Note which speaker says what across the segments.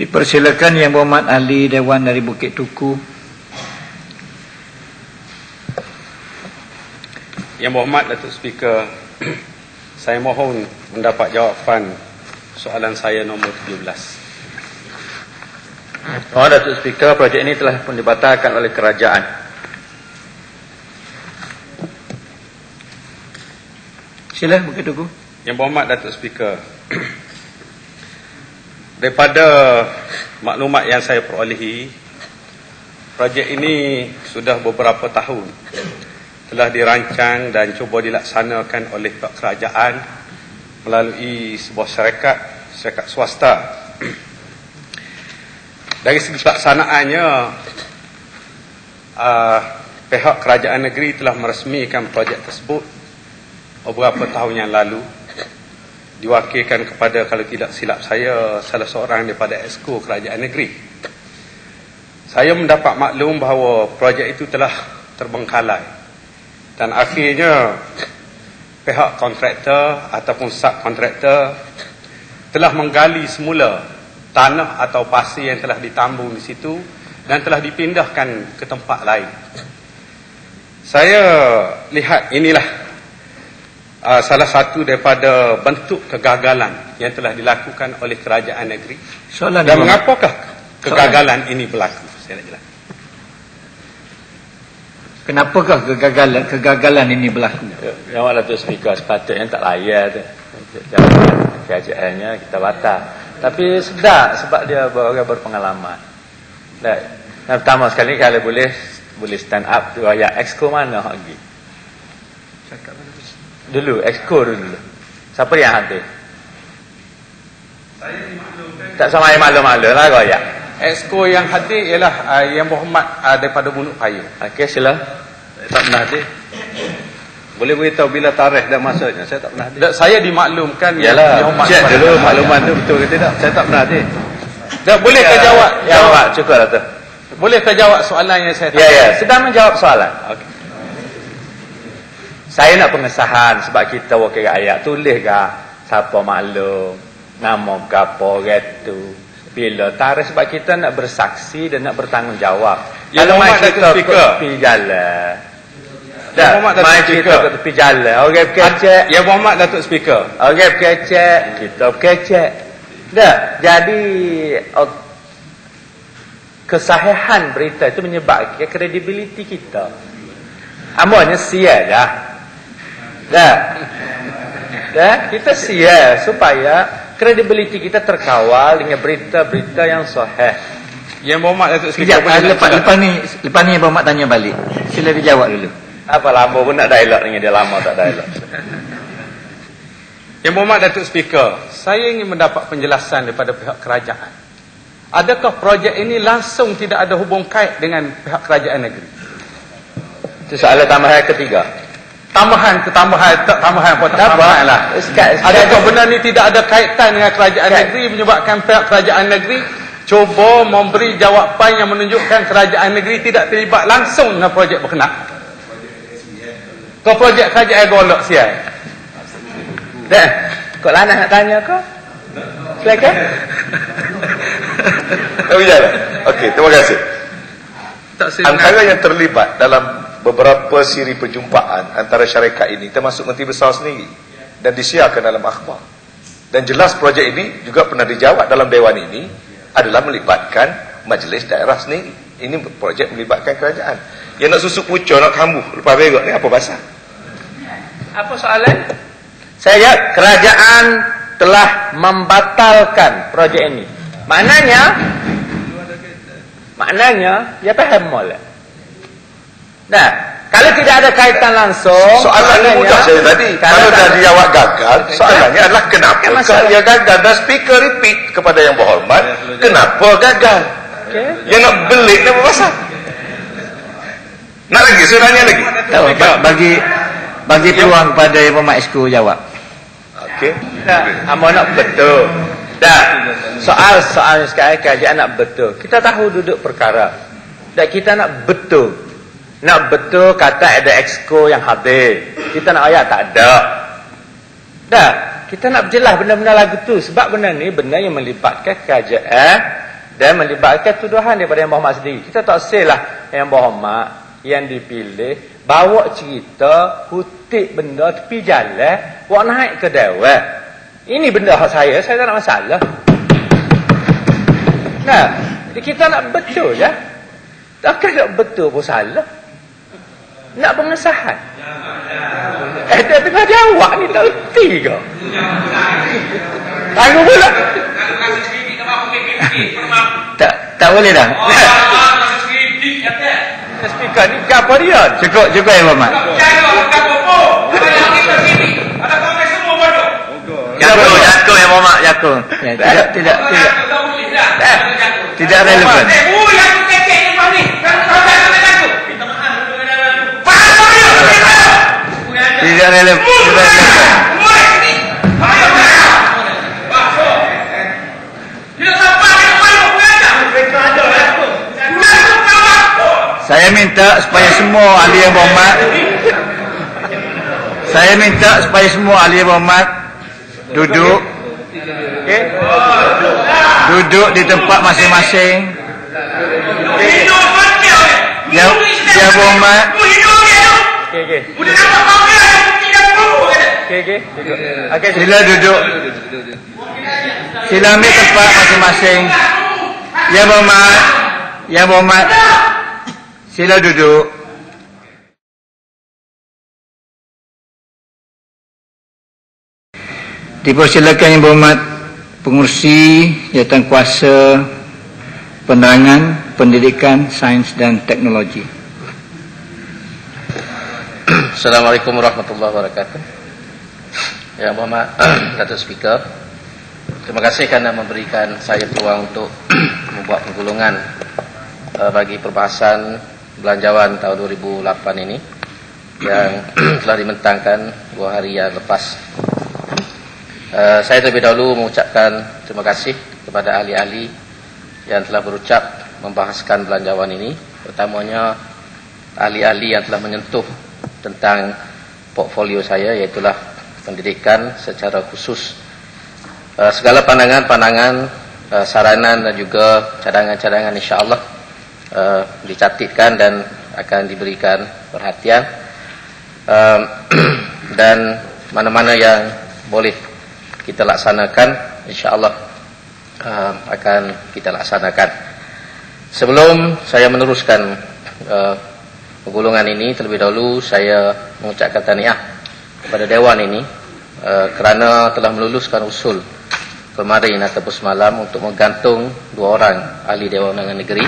Speaker 1: Dipersilakan Yang Berhormat Ahli Dewan dari Bukit Tuku.
Speaker 2: Yang Berhormat Datuk Speaker, saya mohon mendapat jawapan soalan saya nombor 17.
Speaker 3: Oh, Datuk Speaker, projek ini telah pun dibatalkan oleh kerajaan.
Speaker 1: Sila Bukit Tuku.
Speaker 2: Yang Berhormat Datuk Speaker, daripada maklumat yang saya perolehi, projek ini sudah beberapa tahun telah dirancang dan cuba dilaksanakan oleh pihak kerajaan melalui sebuah syarikat swasta. Dari segi pelaksanaannya, pihak kerajaan negeri telah meresmikan projek tersebut beberapa tahun yang lalu, diwakilkan kepada, kalau tidak silap saya, salah seorang daripada Exco kerajaan negeri. Saya mendapat maklum bahawa projek itu telah terbengkalai dan akhirnya pihak kontraktor ataupun subkontraktor telah menggali semula tanah atau pasir yang telah ditambung di situ dan telah dipindahkan ke tempat lain. Saya lihat inilah salah satu daripada bentuk kegagalan yang telah dilakukan oleh kerajaan negeri. Dan mengapakah kegagalan ini berlaku? Saya nak jelaskan.
Speaker 1: Kenapakah kegagalan ini berlaku?
Speaker 3: Yang Datuk Speaker, sepatutnya tak layak tu. Kerajaannya kita batal. Tapi sedap sebab dia orang berpengalaman. Dan pertama sekali kalau boleh stand up tu ayat Exco mana lagi? Dulu, Exco dulu. Siapa yang hadir?
Speaker 2: Saya dimaklumkan.
Speaker 3: Tak sama yang malu-malu lah kau ya.
Speaker 2: Exco yang hadir ialah Yang Berhormat daripada Bunuk Payung.
Speaker 3: Okey, sila.
Speaker 4: Saya tak pernah hadir. Boleh beritahu bila tarikh dan masanya? Saya tak pernah hadir.
Speaker 2: Saya dimaklumkan.
Speaker 3: Yalah, cek dulu makluman tu betul ke tidak.
Speaker 4: Saya tak pernah hadir.
Speaker 2: Bolehkah jawab?
Speaker 3: Jawab, cukup lah tu.
Speaker 2: Bolehkah jawab soalan yang saya tanya?
Speaker 3: Ya, sedang menjawab soalan. Okey. Saya nak pengesahan sebab kita wakil rakyat. Tulis ke siapa maklum, nama gapo gitu. Bila tarikh, sebab kita nak bersaksi dan nak bertanggungjawab.
Speaker 2: Yang
Speaker 3: Kalau mai
Speaker 2: Berhormat
Speaker 3: kita
Speaker 2: Datuk Speaker,
Speaker 3: tepi jalan.
Speaker 2: Yang Berhormat Datuk
Speaker 3: Mai
Speaker 2: Speaker,
Speaker 3: kita ke tepi jalan. Orang kecek.
Speaker 2: Yang Berhormat Datuk Speaker,
Speaker 3: Orang kecek, kita kecek. Dah, jadi kesahihan berita itu menyebabkan kredibiliti kita. Amanya sia dah. Dah, kita sia supaya kredibiliti kita terkawal dengan berita-berita yang sahih.
Speaker 2: Yang Berhormat Datuk Speaker,
Speaker 1: Lepas ni Yang Berhormat tanya balik. Sila dijawab dulu.
Speaker 3: Apa lama pun nak dialog dengan dia, lama tak dialog.
Speaker 2: Yang Berhormat Datuk Speaker, saya ingin mendapat penjelasan daripada pihak kerajaan. Adakah projek ini langsung tidak ada hubung kait dengan pihak kerajaan negeri?
Speaker 3: Itu soalan tambahan ketiga.
Speaker 2: Tambahan lah. Adakah benar ni tidak ada kaitan dengan kerajaan negeri menyebabkan pihak kerajaan negeri cuba memberi jawapan yang menunjukkan kerajaan negeri tidak terlibat langsung dengan projek berkenaan? Kau projek kerajaan golok sial.
Speaker 3: Dah, kau lana nak tanya kau? Silakan.
Speaker 4: Okey, terima kasih. Antara yang terlibat dalam beberapa siri perjumpaan antara syarikat ini termasuk Menteri Besar sendiri dan disiarkan dalam akhbar. Dan jelas projek ini juga pernah dijawab dalam dewan ini adalah melibatkan majlis daerah sendiri. Ini projek melibatkan kerajaan. Yang nak susuk pucuk, nak kambuh lepas berak ni apa bahasa?
Speaker 3: Apa soalan? Saya kerajaan telah membatalkan projek ini. Maknanya dia faham molek. Nah, kalau tidak ada kaitan langsung,
Speaker 4: soalannya mudah saya tadi. Kalau dah dijawab gagal, soalannya adalah kenapa ia gagal. Dan speaker repeat kepada Yang Berhormat, kenapa gagal? Yang nak belik ni apa pasal? Nak lagi? Saya tanya lagi.
Speaker 1: Bagi peluang kepada Yang Berhormat Exco jawab.
Speaker 4: Okey.
Speaker 3: Amo nak betul. Dah. Soal sekarang kerajaan nak betul. Kita tahu duduk perkara. Dan kita nak betul. Nak betul kata ada Exco yang hadir. Kita nak ayat tak ada. Dah. Kita nak berjelas benda-benda lagu tu. Sebab benda ni benda yang melibatkan kerajaan dan melibatkan tuduhan daripada Yang Berhormat sendiri. Kita tak selah Yang Berhormat yang dipilih bawa cerita kutip benda tepi jalan buat naik ke dewan. Ini benda hak saya tak nak masalah. Nah, kita nak betul ya. Takkan nak betul pun salah. Nak pengesahan. Dia tengah jawab ni tak erti ke? Tangguh pula.
Speaker 1: Tak boleh dah.
Speaker 3: Speaker ni apa dia?
Speaker 1: Cukup Yang Berhormat. Jakun Yang Berhormat, jakun. Tidak relevan. Tidak relevan. Saya minta supaya semua ahli Yang Berhormat duduk.
Speaker 3: Okey.
Speaker 1: Duduk di tempat masing-masing. Yang Berhormat.
Speaker 3: Okey. Okey.
Speaker 1: Sila duduk. Sila ambil tempat masing-masing. Yang Berhormat. Sila duduk. Dipersilakan Yang Berhormat Pengerusi Jawatan Kuasa Penerangan, Pendidikan, Sains dan Teknologi.
Speaker 5: Assalamualaikum warahmatullahi wabarakatuh. Yang Berhormat Datuk Speaker, terima kasih kerana memberikan saya peluang untuk membuat penggulungan bagi perbahasan belanjawan tahun 2008 ini yang telah dibentangkan 2 hari yang lepas. Saya terlebih dahulu mengucapkan terima kasih kepada ahli-ahli yang telah berucap membahaskan belanjawan ini. Pertamanya ahli-ahli yang telah menyentuh tentang portfolio saya, iaitulah pendidikan secara khusus. Segala pandangan-pandangan, saranan dan juga cadangan-cadangan insya-Allah dicatatkan dan akan diberikan perhatian, dan mana-mana yang boleh kita laksanakan insya-Allah akan kita laksanakan. Sebelum saya meneruskan penggulungan ini, terlebih dahulu saya mengucapkan tahniah kepada Dewan ini kerana telah meluluskan usul kemarin ataupun semalam untuk menggantung 2 orang ahli Dewan Undangan Negeri.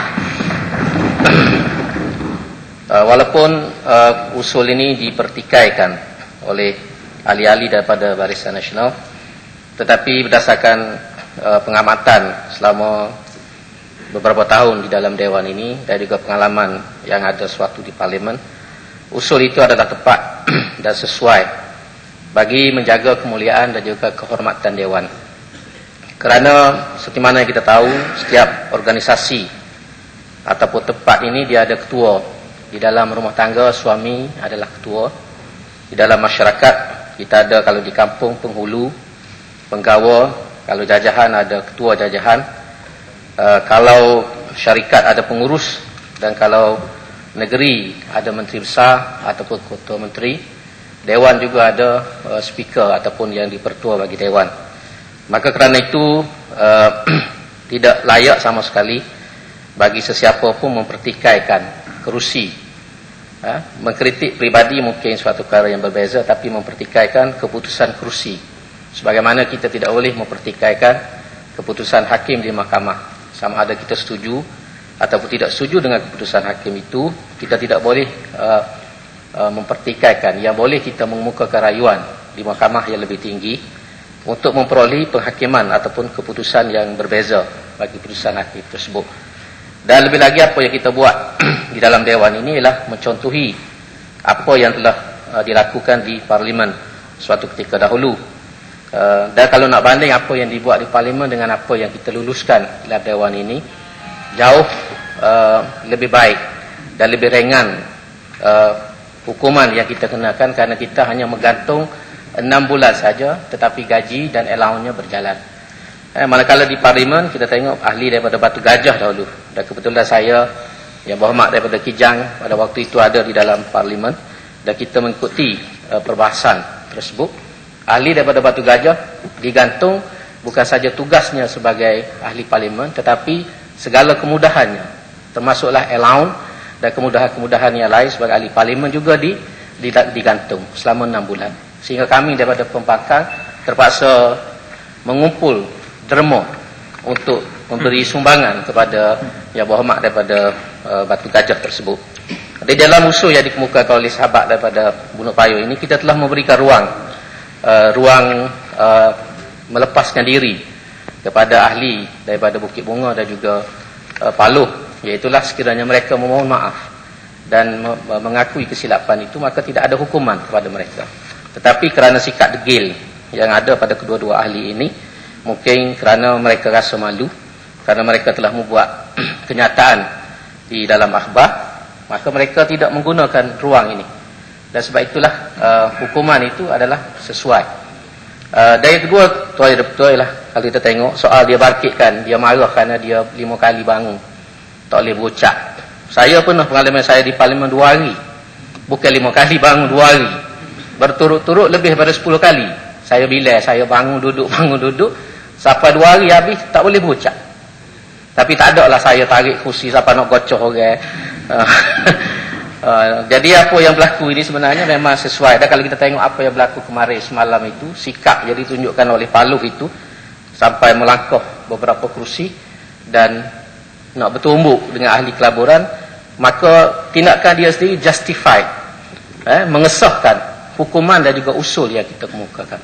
Speaker 5: Walaupun usul ini dipertikaikan oleh ahli-ahli daripada Barisan Nasional, tetapi berdasarkan pengamatan selama beberapa tahun di dalam Dewan ini dan juga pengalaman yang ada sewaktu di Parlimen, usul itu adalah tepat dan sesuai bagi menjaga kemuliaan dan juga kehormatan Dewan. Kerana seperti mana yang kita tahu, setiap organisasi ataupun tempat ini dia ada ketua. Di dalam rumah tangga, suami adalah ketua. Di dalam masyarakat, kita ada kalau di kampung penghulu, penggawa, kalau jajahan ada ketua jajahan, kalau syarikat ada pengurus, dan kalau negeri ada menteri besar ataupun ketua menteri. Dewan juga ada speaker ataupun yang dipertua bagi Dewan. Maka kerana itu tidak layak sama sekali bagi sesiapa pun mempertikaikan kerusi. Mengkritik pribadi mungkin suatu perkara yang berbeza, tapi mempertikaikan keputusan kerusi. Sebagaimana kita tidak boleh mempertikaikan keputusan hakim di mahkamah. Sama ada kita setuju ataupun tidak setuju dengan keputusan hakim itu, kita tidak boleh mempertikaikan. Yang boleh kita mengemukakan rayuan di mahkamah yang lebih tinggi untuk memperoleh penghakiman ataupun keputusan yang berbeza bagi keputusan hakim tersebut. Dan lebih lagi apa yang kita buat di dalam Dewan ini ialah mencontohi apa yang telah dilakukan di Parlimen suatu ketika dahulu. Dan kalau nak banding apa yang dibuat di Parlimen dengan apa yang kita luluskan dalam Dewan ini, jauh lebih baik dan lebih ringan hukuman yang kita kenakan, kerana kita hanya menggantung 6 bulan saja, tetapi gaji dan allowance-nya berjalan. Manakala di parlimen kita tengok ahli daripada Batu Gajah dahulu, dan kebetulan saya yang berhormat daripada Kijang pada waktu itu ada di dalam parlimen dan kita mengikuti perbahasan tersebut. Ahli daripada Batu Gajah digantung bukan saja tugasnya sebagai ahli parlimen, tetapi segala kemudahannya, termasuklah allowance dan kemudahan-kemudahan yang lain sebagai ahli parlimen juga digantung selama 6 bulan. Sehingga kami daripada Pembangkang terpaksa mengumpul derma untuk memberi sumbangan kepada yang berhormat daripada Batu Gajah tersebut. Di dalam usul yang dikemukakan oleh sahabat daripada Bunuk Payung ini, kita telah memberikan ruang melepaskan diri kepada ahli daripada Bukit Bunga dan juga Paluh, iaitulah sekiranya mereka memohon maaf dan mengakui kesilapan itu, maka tidak ada hukuman kepada mereka. Tetapi kerana sikap degil yang ada pada kedua-dua ahli ini, mungkin kerana mereka rasa malu, kerana mereka telah membuat kenyataan di dalam akhbar, maka mereka tidak menggunakan ruang ini. Dan sebab itulah hukuman itu adalah sesuai. Dan yang kedua, betul lah kalau kita tengok soal dia bangkitkan, dia marah kerana dia 5 kali bangun tak boleh berucap. Saya pernah pengalaman saya di parlimen 2 hari, bukan 5 kali bangun 2 hari, berturut-turut lebih daripada 10 kali saya bilai, saya bangun duduk sampai 2 hari habis tak boleh berucap. Tapi tak ada lah saya tarik kursi siapa nak gocoh orang. Jadi apa yang berlaku ini sebenarnya memang sesuai. Dan kalau kita tengok apa yang berlaku kemarin semalam itu, sikap yang ditunjukkan oleh Paluh itu sampai melangkah beberapa kerusi dan nak bertumbuk dengan ahli kelaburan, maka tindakan dia sendiri justified, mengesahkan hukuman dan juga usul yang kita kemukakan.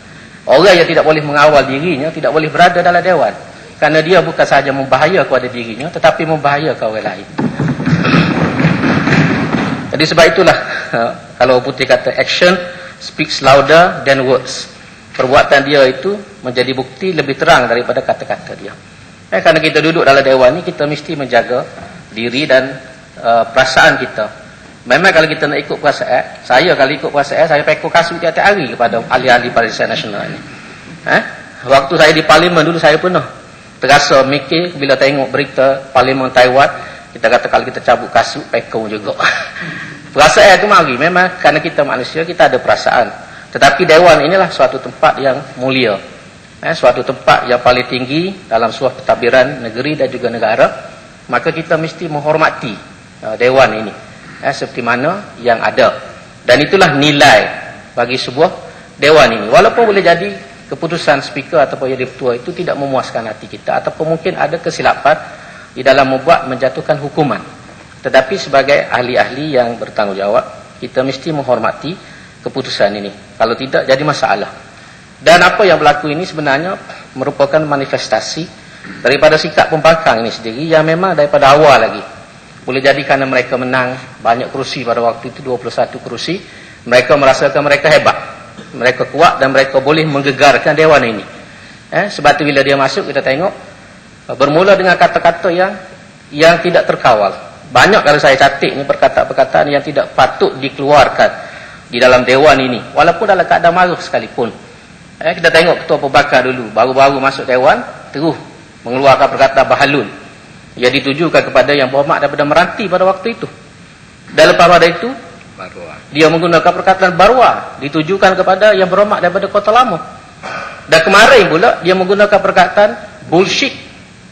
Speaker 5: Orang yang tidak boleh mengawal dirinya tidak boleh berada dalam dewan, kerana dia bukan sahaja membahaya kepada dirinya tetapi membahayakan orang lain. Jadi sebab itulah kalau Putih kata action speaks louder than words. Perbuatan dia itu menjadi bukti lebih terang daripada kata-kata dia. Kerana kita duduk dalam dewan ni, kita mesti menjaga diri dan perasaan kita. Memang kalau kita nak ikut perasaan, saya kalau ikut perasaan, saya pekor kasut tiap-tiap hari kepada ahli-ahli Barisan Nasional ni. Waktu saya di parlimen dulu, saya pernah terasa mikir bila tengok berita parlimen Taiwan, kita kata kalau kita cabut kasut, pekor juga. Perasaan itu mari, memang kerana kita manusia, kita ada perasaan. Tetapi dewan inilah suatu tempat yang mulia, suatu tempat yang paling tinggi dalam sebuah pentadbiran negeri dan juga negara. Maka kita mesti menghormati dewan ini, seperti mana yang ada. Dan itulah nilai bagi sebuah dewan ini. Walaupun boleh jadi keputusan speaker ataupun yang ketua itu tidak memuaskan hati kita, ataupun mungkin ada kesilapan di dalam membuat menjatuhkan hukuman, tetapi sebagai ahli-ahli yang bertanggungjawab, kita mesti menghormati keputusan ini. Kalau tidak, jadi masalah. Dan apa yang berlaku ini sebenarnya merupakan manifestasi daripada sikap Pembangkang ini sendiri, yang memang daripada awal lagi. Boleh jadi kerana mereka menang banyak kerusi pada waktu itu, 21 kerusi, mereka merasakan mereka hebat, mereka kuat dan mereka boleh menggegarkan dewan ini. Sebab itu bila dia masuk, kita tengok bermula dengan kata-kata yang tidak terkawal. Banyak kalau saya catik ni perkataan-perkataan yang tidak patut dikeluarkan di dalam dewan ini, walaupun dalam keadaan marah sekalipun. Kita tengok Ketua Pembangkang dulu, baru-baru masuk dewan, terus mengeluarkan perkataan bahalul yang ditujukan kepada yang berhormat daripada Meranti pada waktu itu. Dan lepas pada itu, dia menggunakan perkataan barwa ditujukan kepada yang berhormat daripada Kota Lama. Dan kemarin pula dia menggunakan perkataan bullshit.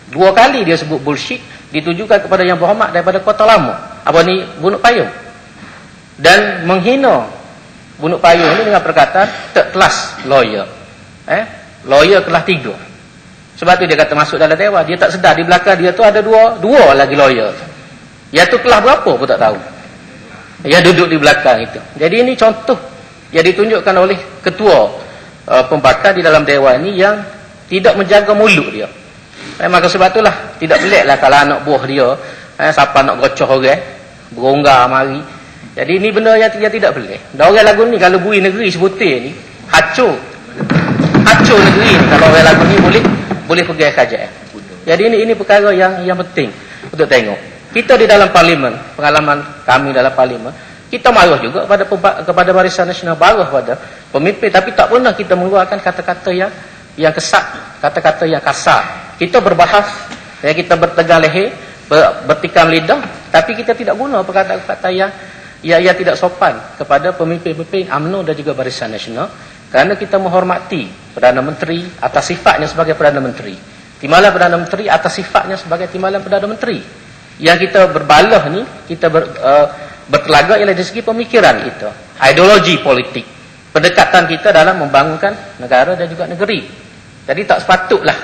Speaker 5: 2 kali dia sebut bullshit ditujukan kepada yang berhormat daripada Kota Lama. Apa ni? Bunuk Payung. Dan menghina Bunuk Payung ini dengan perkataan third class lawyer. Lawyer kelas 3. Sebab tu dia kata masuk dalam dewan, dia tak sedar di belakang dia tu ada dua lagi lawyer. Yang tu kelas berapa pun tak tahu, yang duduk di belakang itu. Jadi ini contoh yang ditunjukkan oleh Ketua Pembangkang di dalam dewan ini, yang tidak menjaga mulut dia. Maka sebab itulah tidak peliklah kalau anak buah dia siapa nak gocoh orang, beronggar mari. Jadi ini benda yang tidak boleh. Dan orang lagu ni kalau bui negeri sebutir ni, hancur negeri ni kalau orang lagu ni boleh pergi kerajaan. Jadi ini perkara yang penting untuk tengok. Kita di dalam parlimen, pengalaman kami dalam parlimen, kita marah juga kepada Barisan Nasional, marah pada pemimpin, tapi tak pernah kita mengeluarkan kata-kata yang kesat, kata-kata yang kasar. Kita berbahas, kita bertegang leher, bertikam lidah, tapi kita tidak guna perkataan-perkataan yang tidak sopan kepada pemimpin-pemimpin UMNO dan juga Barisan Nasional, kerana kita menghormati Perdana Menteri atas sifatnya sebagai Perdana Menteri, timbalan Perdana Menteri atas sifatnya sebagai timbalan Perdana Menteri. Yang kita berbalah ni, kita bertelaga ialah dari segi pemikiran kita, ideologi politik, pendekatan kita dalam membangunkan negara dan juga negeri. Jadi tak sepatutlah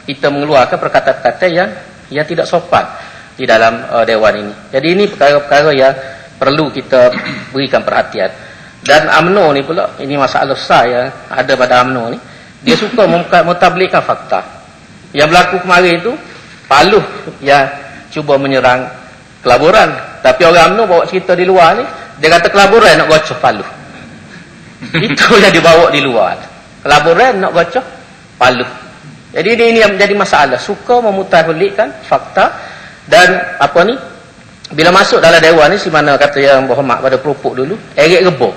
Speaker 5: kita mengeluarkan perkataan-perkataan yang tidak sopan di dalam dewan ini. Jadi ini perkara-perkara yang perlu kita berikan perhatian. Dan UMNO ni pula, ini masalah besar yang ada pada UMNO ni, dia suka mentabligkan fakta. Yang berlaku kemarin itu, Paluh yang cuba menyerang kelaburan, tapi orang UMNO bawa cerita di luar ni, dia kata kelaburan nak gocoh Paluh. Itu yang dibawa di luar, kelaburan nak gocoh Paluh. Jadi ini yang menjadi masalah, suka memutarbalikkan fakta. Dan apa ni, bila masuk dalam dewan ni, si mana kata yang berhormat pada perupuk dulu, eret rebuk.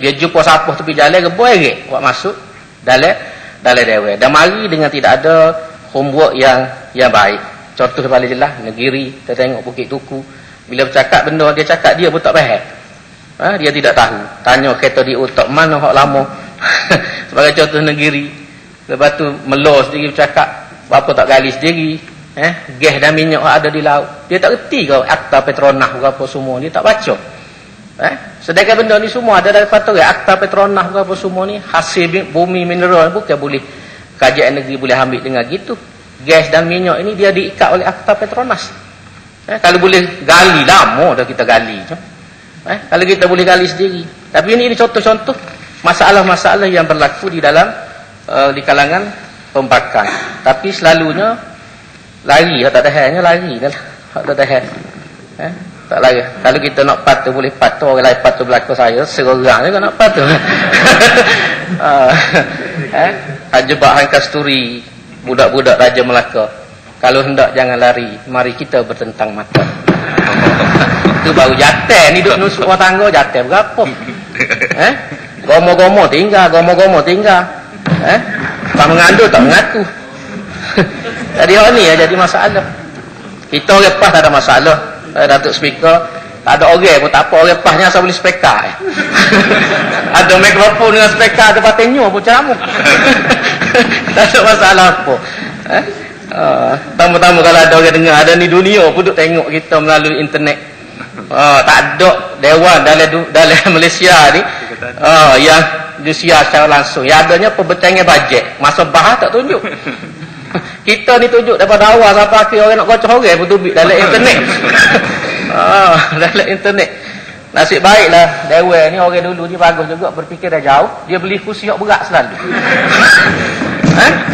Speaker 5: Dia jumpa sapuh tepi jalan, rebuk eret buat masuk dalam dewan. Dan mari dengan tidak ada homework yang baik. Contoh paling jelas, negeri, kita tengok Bukit Tuku, bila bercakap benda, dia cakap dia pun tak faham. Dia tidak tahu. Tanya kereta di otak mana hak lama. Sebagai contoh negeri. Lepas tu melos sendiri bercakap, apa tak gali sendiri. Gas dan minyak ada di laut. Dia tak reti kau Akta Petronas apa semua, dia tak baca. Sedangkan benda ni semua ada daripada Akta Petronas apa semua ni, hasil bumi mineral, bukan boleh kerajaan negeri boleh ambil dengan gitu. Gas dan minyak ini dia diikat oleh Akta Petronas. Kalau boleh gali, lama dah kita gali. Kalau kita boleh gali sendiri. Tapi ini contoh-contoh masalah-masalah yang berlaku di dalam di kalangan pembakar. Tapi selalunya lari, tak tahannya lari dah. Tak tahan. Tak lari. Kalau kita nak patuh, boleh patuh, orang lain patuh belakang saya, serang juga nak patuh. Haji Bahan Kasturi, budak-budak Raja Melaka, kalau hendak jangan lari, mari kita bertentang mata. Itu baru jatuh ni, duduk nusuk rumah tangga, jatuh berapa? Gomo-gomo tinggal, tak mengandung, tak mengaku. Jadi hal ni jadi masalah. Kita orang PAS tak ada masalah. Datuk Speaker, tak ada orang pun tak apa, orang PASnya asal boleh speaker. Ada mikrofon dengan speaker, ada patennya pun ceramah. Tak ada masalah apa. Tamu-tamu kalau ada orang dengar, ada ni dunia pun duk tengok kita melalui internet. Tak ada dewan dalam Malaysia ni yang disiar secara langsung. Yang adanya pembentangan bajet. Masa bahas tak tunjuk. Kita ni tunjuk daripada awal sampai akhir, orang nak gocoh orang pun tubik dalam internet. Dalam internet. Nasib baiklah dewan ni, orang dulu ni bagus juga, berfikir dah jauh. Dia beli kursi yang berat selalu.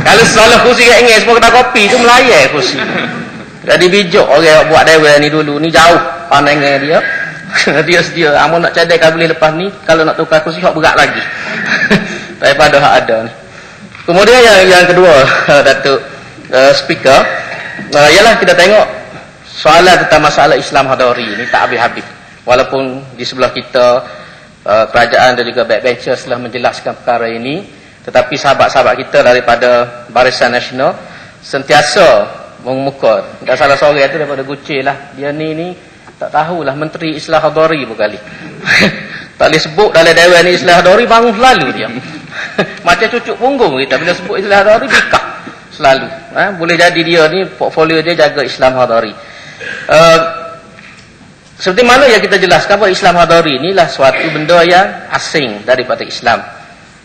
Speaker 5: Kalau salah kursi kat Inggeris semua kedai kopi tu melayar kursi. Jadi bijak orang buat dewan ni dulu ni, jauh pandangan dia. Dia sedia, amun nak cadaikan boleh lepas ni, kalau nak tukar kursi hak berat lagi. Daripada hak ada ni. Kemudian yang kedua, Datuk Speaker, ialah kita tengok soalan tentang masalah Islam Hadari ni tak habis-habis. Walaupun di sebelah kita kerajaan dan juga backbenchers telah menjelaskan perkara ini, tetapi sahabat-sahabat kita daripada Barisan Nasional sentiasa mengemuka. Dan salah seorang itu daripada Gucci lah, dia ni tak tahulah Menteri Islah Hadari berkali. Tak boleh sebut dalam dewan ni Islah Hadari, bangun selalu dia. Macam cucuk punggung kita bila sebut Islah Hadari, bikah selalu. Boleh jadi dia ni portfolio dia jaga Islam Hadari. Seperti mana yang kita jelaskan, bahawa Islam Hadari inilah suatu benda yang asing daripada Islam.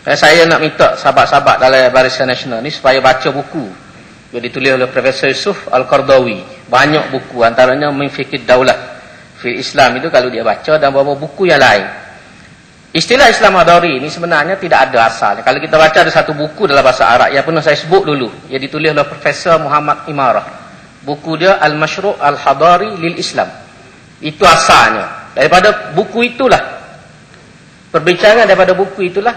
Speaker 5: Saya nak minta sahabat-sahabat dalam Barisan Nasional ni supaya baca buku yang ditulis oleh Profesor Yusuf Al-Qardawi. Banyak buku, antaranya Min Fiqh Daulah fil Islam itu kalau dia baca, dan beberapa buku yang lain. Istilah Islam Hadari ini sebenarnya tidak ada asalnya. Kalau kita baca ada satu buku dalam bahasa Arab yang pernah saya sebut dulu, yang ditulis oleh Profesor Muhammad Imarah. Buku dia Al-Mashru' Al-Hadari lil Islam. Itu asalnya. Daripada buku itulah, perbincangan daripada buku itulah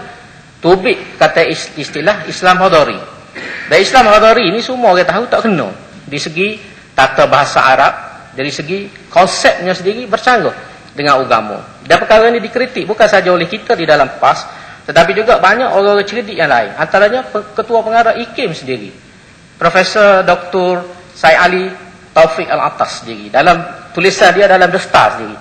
Speaker 5: tubik kata istilah Islam Hadari. Dan Islam Hadari ini semua orang tahu tak kena. Di segi tata bahasa Arab, dari segi konsepnya sendiri bercanggah dengan agama. Dan perkara ini dikritik bukan saja oleh kita di dalam PAS, Tetapi juga banyak orang-orang cerdik yang lain. Antaranya Ketua Pengarah IKIM sendiri, Profesor Dr. Syed Ali Taufik Al-Atas sendiri, dalam tulisan dia dalam The Star sendiri,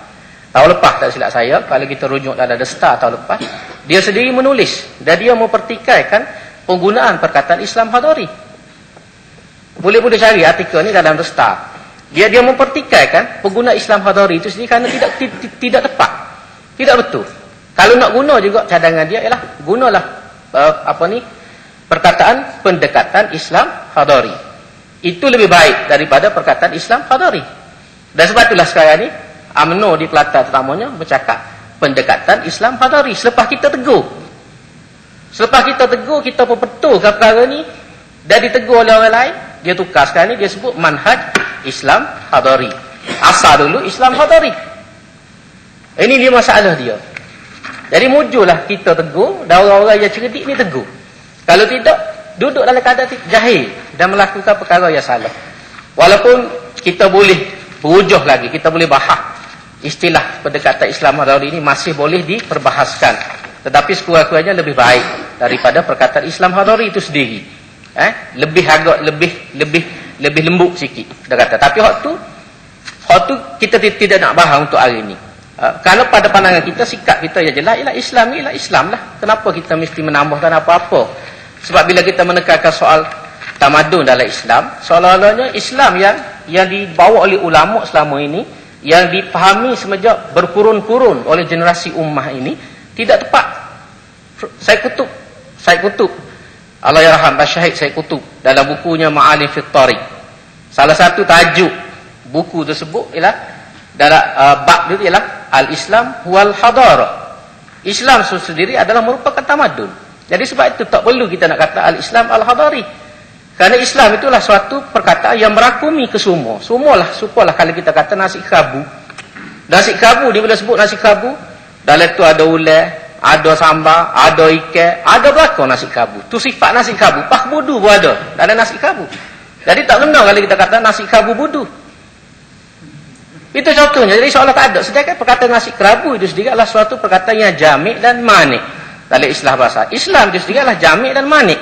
Speaker 5: tahun lepas tak silap saya, kalau kita rujuk dalam The Star tahun lepas, dia sendiri menulis dan dia mempertikaikan penggunaan perkataan Islam Hadari. Boleh cari artikel ni dalam The Star. Dia mempertikaikan pengguna Islam Hadari itu sendiri kerana tidak tepat, tidak betul. Kalau nak guna juga, cadangan dia ialah gunalah perkataan pendekatan Islam Hadari. Itu lebih baik daripada perkataan Islam Hadari. Dan sebab itulah sekarang ni UMNO di Kelantan terutamanya bercakap pendekatan Islam Hadari. Selepas kita tegur, kita perbetulkan perkara ni dan ditegur oleh orang lain, dia tukar sekarang ni, dia sebut manhaj Islam Hadari. Asal dulu Islam Hadari. Ini dia masalah dia. Jadi muncullah kita tegur dan orang-orang yang cerdik ni tegur. Kalau tidak, duduk dalam keadaan jahil dan melakukan perkara yang salah. Walaupun kita boleh berujuh lagi, kita boleh bahas istilah pendekatan Islam Hadari ini masih boleh diperbahaskan. Tetapi sekurang-kurangnya lebih baik daripada perkataan Islam Hadari itu sendiri. Lebih agak lebih lembut sikit dia kata. Tapi waktu kita tidak nak bahas untuk hari ini. Kalau pada pandangan kita, sikap kita yang jelas ialah Islam ni ialah Islam lah. Kenapa kita mesti menambahkan apa-apa? Sebab bila kita menekankan soal tamadun dalam Islam, seolah-olahnya Islam yang dibawa oleh ulama selama ini, yang dipahami semenjak berkurun-kurun oleh generasi ummah ini, tidak tepat. Syed Qutb Allahyarham Syahid Syed Qutb dalam bukunya Ma'alim fi Tariq, salah satu tajuk buku tersebut ialah dalam bab dia ialah Al-Islam wal Hadara. Islam sendiri adalah merupakan tamadun. Jadi sebab itu tak perlu kita nak kata Al-Islam Al-Hadari. Kerana Islam itulah suatu perkataan yang merakumi ke semua. Supalah kalau kita kata nasi kerabu. Nasi kerabu, dia bila sebut nasi kerabu, dalam tu ada ular, ada sambal, ada ikan, ada belakang nasi kerabu. Tu sifat nasi kerabu. Pak budu pun ada dalam nasi kerabu. Jadi tak benar kalau kita kata nasi kerabu budu. Itu contohnya. Jadi seolah tak ada. Sedangkan perkataan nasi kerabu itu sendiri adalah suatu perkataan yang jamik dan manik. Dalam istilah bahasa Islam itu sendiri adalah jamik dan manik.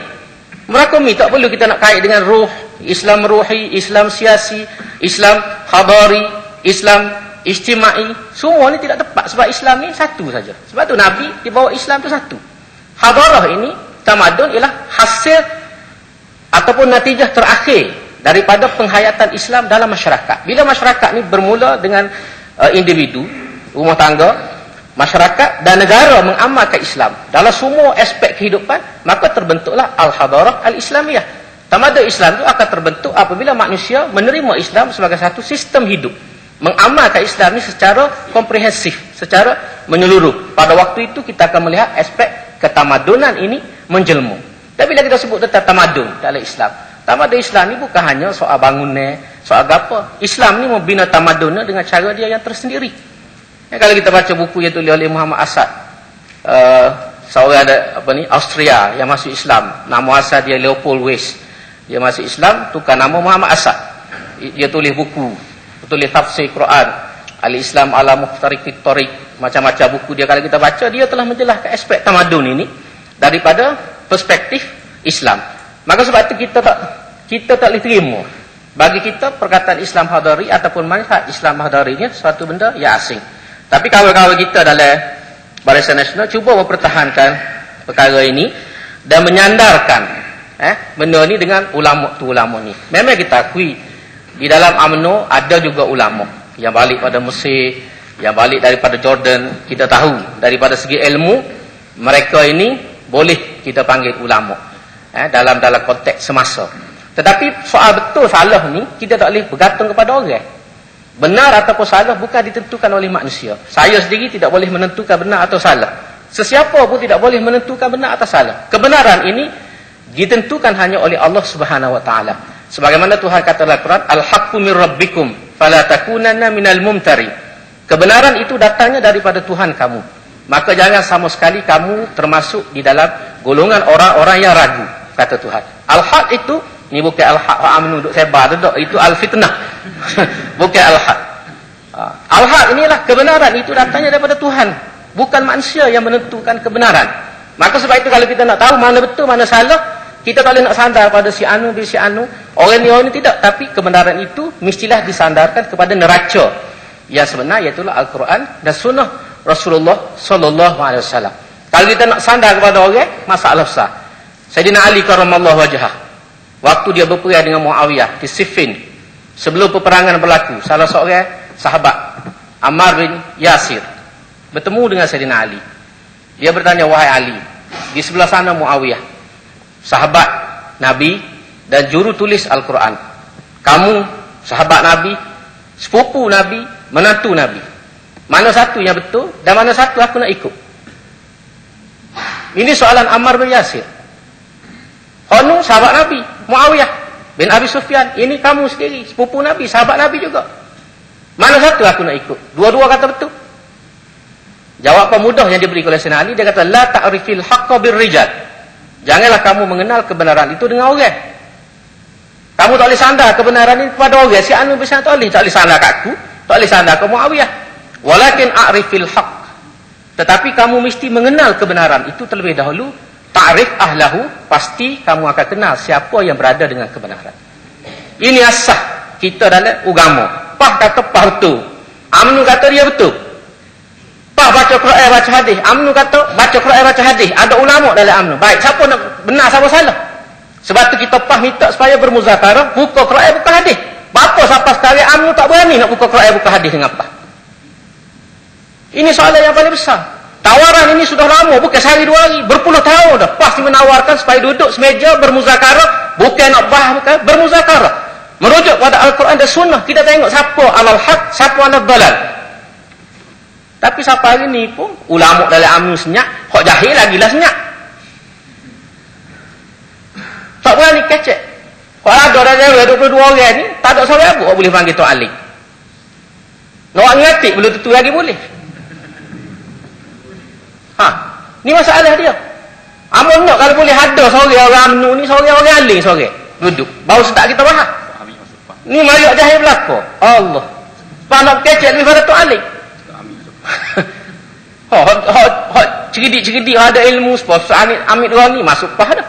Speaker 5: Merakumi, tak perlu kita nak kait dengan ruh, Islam ruhi, Islam siasi, Islam hadari, Islam ijtimai. Semua ni tidak tepat. Sebab Islam ni satu saja. Sebab tu Nabi dibawa Islam tu satu. Hadarah ini, tamadun ialah hasil ataupun natijah terakhir daripada penghayatan Islam dalam masyarakat. Bila masyarakat ni bermula dengan individu, rumah tangga, masyarakat dan negara mengamalkan Islam dalam semua aspek kehidupan, maka terbentuklah Al-Hadarah Al-Islamiyah. Tamadun Islam itu akan terbentuk apabila manusia menerima Islam sebagai satu sistem hidup, mengamalkan Islam ni secara komprehensif, secara menyeluruh. Pada waktu itu kita akan melihat aspek ketamadunan ini menjelma. Tapi bila kita sebut tentang tamadun dalam Islam, tamadun Islam ni bukan hanya soal bangunan, soal apa. Islam ni membina tamadunnya dengan cara dia yang tersendiri. Kalau kita baca buku yang tulis oleh Muhammad Asad, seorang Austria yang masuk Islam, nama asal dia Leopold Weiss. Dia masuk Islam, tukar nama Muhammad Asad. Dia tulis buku, tulis tafsir Quran, Al-Islam ala Muftariqit Tariq, macam-macam buku dia. Kalau kita baca, dia telah menjelaskan aspek tamadun ini daripada perspektif Islam. Maka sebab itu kita tak boleh terima. Bagi kita perkataan Islam Hadari ataupun manhaj Islam Hadari ni suatu benda yang asing. Tapi kawan-kawan kita dalam Barisan Nasional cuba mempertahankan perkara ini dan menyandarkan benda ni dengan ulama ni. Memang kita akui di dalam UMNO ada juga ulama yang balik pada Mesir, yang balik daripada Jordan. Kita tahu daripada segi ilmu mereka ini boleh kita panggil ulama dalam konteks semasa. Tetapi soal betul salah ni kita tak boleh bergantung kepada orang. Benar ataupun salah bukan ditentukan oleh manusia. Saya sendiri tidak boleh menentukan benar atau salah. Sesiapa pun tidak boleh menentukan benar atau salah. Kebenaran ini ditentukan hanya oleh Allah Subhanahu wa taala. Sebagaimana Tuhan kata dalam Al-Quran, "Al-haqqu mir rabbikum fala takunanna minal mumtari." Kebenaran itu datangnya daripada Tuhan kamu. Maka jangan sama sekali kamu termasuk di dalam golongan orang-orang yang ragu, kata Tuhan. Al-haq itu, ini bukan al-haq UMNO duk sebar tu, itu al-fitnah. Bukan al-haq. Al-haq inilah kebenaran itu datangnya daripada Tuhan, bukan manusia yang menentukan kebenaran. Maka sebab itu kalau kita nak tahu mana betul, mana salah, kita tak boleh nak sandar pada si anu bin si anu. Orang ni tidak. Tapi kebenaran itu mestilah disandarkan kepada neraca yang sebenar, iaitu Al-Quran dan sunnah Rasulullah sallallahu alaihi wasallam. Kalau kita nak sandar kepada orang, masalah besar. Sayyidina Ali karramallahu wajhah, waktu dia berperang dengan Muawiyah di Siffin, sebelum peperangan berlaku, salah seorang sahabat Ammar bin Yasir bertemu dengan Sayyidina Ali. Dia bertanya, wahai Ali, di sebelah sana Muawiyah, sahabat Nabi dan juru tulis Al-Quran. Kamu sahabat Nabi, sepupu Nabi, menantu Nabi. Mana satu yang betul dan mana satu aku nak ikut? Ini soalan Ammar bin Yasir. Honu sahabat Nabi, Muawiyah bin Abi Sufyan. Ini kamu sendiri, sepupu Nabi, sahabat Nabi juga. Mana satu aku nak ikut? Dua-dua kata betul. Jawapan mudah yang diberi oleh Sayyidina Ali, dia kata, la ta'rifil haqqa birrijal. Janganlah kamu mengenal kebenaran itu dengan orang. Kamu tak boleh sandar kebenaran ini kepada orang. Si anu bisa tak boleh sandar kat aku, tak boleh sandar ke Muawiyah. Walakin a'rifil haqq. Tetapi kamu mesti mengenal kebenaran itu terlebih dahulu. Ta'rif ahlahu, pasti kamu akan kenal siapa yang berada dengan kebenaran. Ini asah kita dalam agama. Pah kata pah betul, amnu kata dia betul. Pah baca Quran baca hadis, amnu kata baca Quran baca hadis. Ada ulama dalam amnu. Baik, siapa nak benar, siapa salah? Sebab tu kita pah minta supaya bermuzakarah, buka Quran buka hadis. Bapa siapa sekali amnu tak berani nak buka Quran buka hadis dengan pah. Ini soalan yang paling besar. Tawaran ini sudah lama, bukan sehari dua hari, berpuluh tahun dah. Pasti menawarkan supaya duduk semeja bermuzakarah, bukan nak bahas, bukan bermuzakarah. Merujuk pada Al-Quran dan Sunnah, kita tengok siapa alal haq, siapa alal dalal. Tapi siapa hari ni pun ulama dalam amnu senyap, hak jahil lagi lah senyap. Tak berani kecek. Kalau ada orang 22 orang ni, tak ada seorang abu boleh panggil Tok Ali. Nak ngatik belum tentu lagi boleh. Ni masalah dia. Amun nak kalau boleh ada seorang orang amnu ni, seorang orang alim seorang duduk. Baru setak kita faham. Ni mariak jahil belaka. Allah. Pak kecek lebih pada Tok Ali. Cerdik-cerdik ada ilmu sebab Amit orang ni masuk pah dah.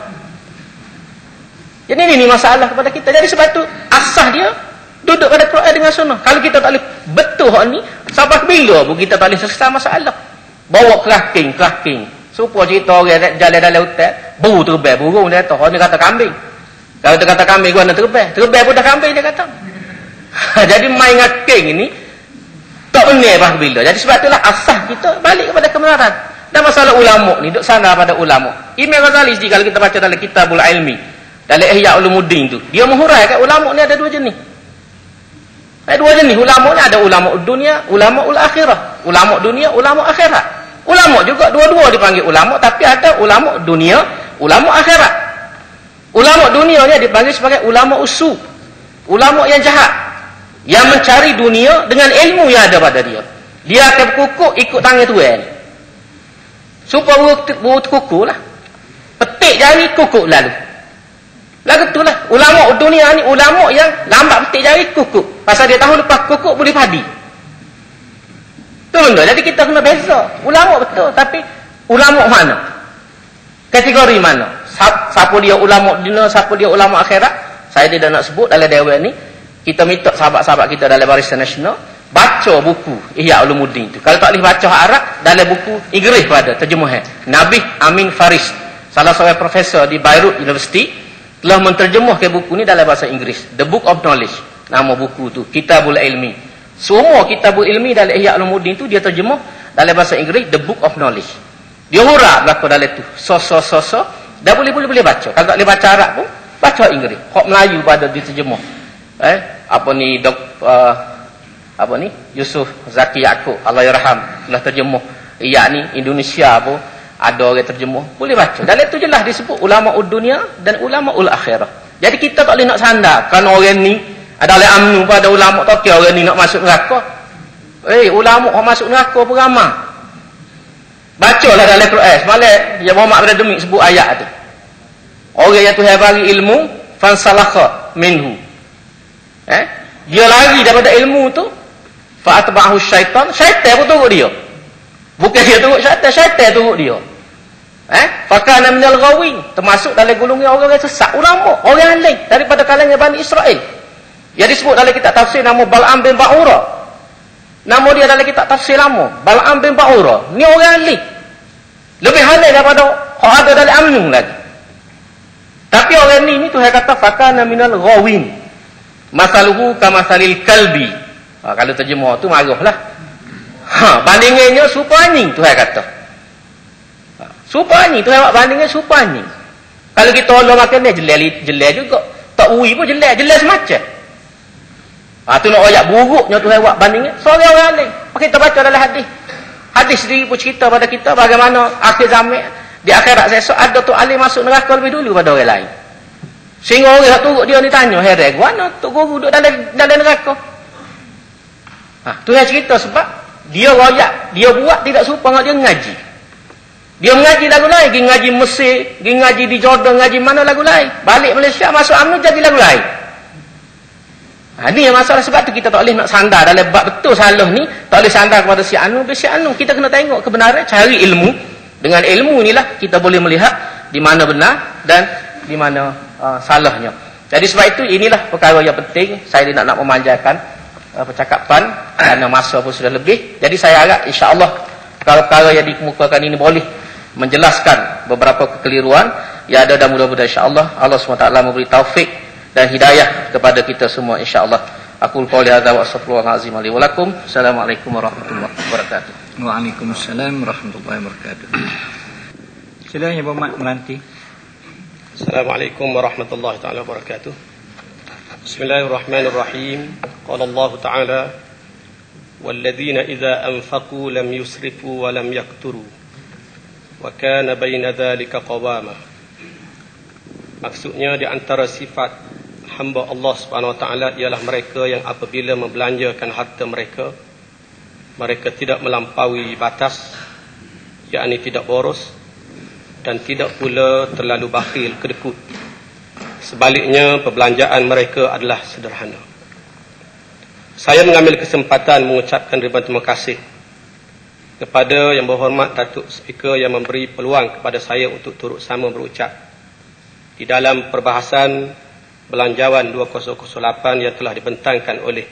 Speaker 5: Jadi ini masalah kepada kita. Jadi sebab tu asah dia duduk pada Quran dengan Sunnah. Kalau kita tak boleh betul hak ni, sampai bila pun kita tak boleh selesai masalah. Bawa kelaking. Supaya cerita orang jalan dalam hutan, buru terbang, burung dia kata. Orang dia kata kambing. Kalau dia kata kambing, gua nak terbang. Terbang pun dah kambing dia kata. Jadi main ngaking ini tak benar bah bila. Jadi sebab itulah asah kita balik kepada kebenaran. Dan masalah ulama ni duk sana pada ulama. Imam Ghazali kalau kita baca dalam Kitabul Ilmi, dalam Ihya Ulumuddin tu, dia menghuraikan ulama ni ada dua jenis. Ada dua jenis ulama ni, ada ulama dunia, ulama ul akhirah. Ulama dunia, ulama akhirat. Ulama juga dua-dua dipanggil ulama, tapi ada ulama dunia, ulama akhirat. Ulama dunia ni dipanggil sebagai ulama usu. Ulama yang jahat, yang mencari dunia dengan ilmu yang ada pada dia. Dia akan berkukuk ikut tangan tuan. Supaya buru terkukuk lah. Petik jari kukuk lalu. Lagu itulah ulama dunia ni, ulama yang lambat petik jari kukuk. Pasal dia tahu lepas kukuk boleh padi. Itu benda. Jadi kita kena beza. Ulama betul, tapi ulama mana? Kategori mana? Siapa dia ulama dunia, siapa dia ulama akhirat? Saya tidak nak sebut dalam dewan ni. Kita minta sahabat-sahabat kita dalam Barisan Nasional baca buku Ihya Ulumuddin tu. Kalau tak boleh baca Arab, dalam buku Inggeris pada terjemahan Nabi Amin Faris, salah seorang profesor di Beirut University, telah menterjemahkan buku ni dalam bahasa Inggeris. The Book of Knowledge, nama buku tu, Kitabul Ilmi. Semua Kitabul Ilmi dalam Ihya Ulumuddin tu dia terjemah dalam bahasa Inggeris, The Book of Knowledge. Dia huraf belaka dalam tu. Dah boleh baca. Kalau tak boleh baca Arab pun baca Inggeris. Hak Melayu pada diterjemah. Yusuf Zaki Yaakob, Allahyarham, telah terjemah. Iya ni Indonesia pun ada orang terjemah, boleh baca. Dalam tu jelas disebut ulama dunia dan ulama akhirah. Jadi kita tak boleh nak sandar kerana orang ni adalah amnu pada ulama tak kira orang ni nak masuk neraka. Ulama orang masuk neraka pun ramai. Bacalah dalam Quran. Semalam ya Muhammad bin Demi sebut ayat tu. Orang yang Tuhan bagi ilmu fansalakha minhu. Dia lari daripada ilmu tu, fa'atba'ahu syaitan pun turut dia. Bukan dia turut syaitan turut dia. Fakana minal ghawin, termasuk dalam golongan orang yang sesat, ulama, orang lain daripada kalangan Bani Israel. Yang disebut dalam kitab tafsir nama Bal'am bin Ba'ura. Nama dia dalam kitab tafsir lama, Bal'am bin Ba'ura. Ni orang lain. Lebih halal daripada orang ada dalam Amnun lagi. Tapi orang ni Tuhan kata fakana minal ghawin. Masaluhu kamasalil kalbi. Kalau terjemah tu marahlah. Bandingannya serupa anjing, Tuhan kata. Serupa anjing, Tuhan buat bandingnya serupa anjing. Kalau kita Allah makan dia jelek juga. Tak ui pun jelek semacam. Tu nak ayat buruknya Tuhan buat bandingnya. Seorang orang lain. Kita baca dalam hadis. Hadis sendiri pun cerita pada kita bagaimana akhir zaman di akhirat esok ada tu alim masuk neraka lebih dulu pada orang lain. Sehingga orang yang turut dia ni tanya, heran, mana tu guru duduk dalam neraka? Tu yang cerita sebab dia royak, dia buat tidak serupa dengan dia ngaji. Dia mengaji lagu lain, pergi ngaji Mesir, pergi ngaji di Jordan, ngaji mana lagu lain. Balik Malaysia, masuk UMNO jadi lagu lain. Ini yang masalah, sebab tu kita tak boleh nak sandar dalam bab betul salah ni, tak boleh sandar kepada si anu, si anu. Kita kena tengok kebenaran, cari ilmu. Dengan ilmu inilah kita boleh melihat di mana benar dan di mana salahnya. Jadi sebab itu inilah perkara yang penting. Saya tidak nak memanjakan percakapan kerana masa pun sudah lebih. Jadi saya harap insya-Allah perkara-perkara yang dikemukakan ini boleh menjelaskan beberapa kekeliruan yang ada, dan mudah-mudahan insya-Allah Allah SWT memberi taufik dan hidayah kepada kita semua insya-Allah. Aqul qouli hadza wa astaghfirullahalazim li wa lakum. Assalamualaikum warahmatullahi wabarakatuh.
Speaker 1: Waalaikumsalam warahmatullahi wabarakatuh. Silakan Ibu Mat Melanti.
Speaker 6: Assalamualaikum warahmatullahi taala wabarakatuh. Bismillahirrahmanirrahim. Qala Allah Ta'ala walladzina idza anfaqu lam yusrifu wa lam yaqturu wa kana baina dzalika qawama. Maksudnya di antara sifat hamba Allah Subhanahu wa taala ialah mereka yang apabila membelanjakan harta mereka, mereka tidak melampaui batas, yakni tidak boros dan tidak pula terlalu bakhil, kedekut. Sebaliknya perbelanjaan mereka adalah sederhana. Saya mengambil kesempatan mengucapkan ribuan terima kasih kepada Yang Berhormat Datuk Speaker yang memberi peluang kepada saya untuk turut sama berucap di dalam perbahasan Belanjawan 2008 yang telah dibentangkan oleh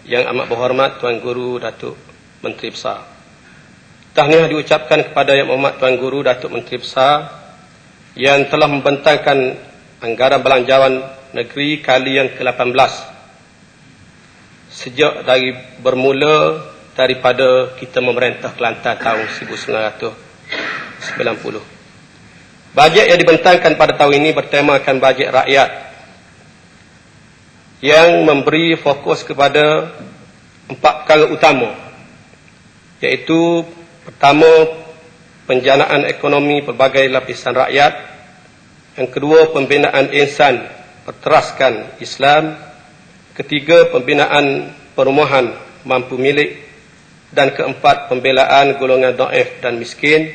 Speaker 6: Yang Amat Berhormat Tuan Guru Datuk Menteri Besar. Tahniah diucapkan kepada Yang Berhormat Tuan Guru Datuk Menteri Besar yang telah membentangkan anggaran belanjawan negeri kali yang ke-18 sejak dari bermula daripada kita memerintah Kelantan tahun 1990. Bajet yang dibentangkan pada tahun ini bertemakan bajet rakyat yang memberi fokus kepada 4 perkara utama, iaitu pertama, penjanaan ekonomi pelbagai lapisan rakyat. Yang kedua, pembinaan insan berteraskan Islam. Ketiga, pembinaan perumahan mampu milik. Dan keempat, pembelaan golongan dhaif dan miskin,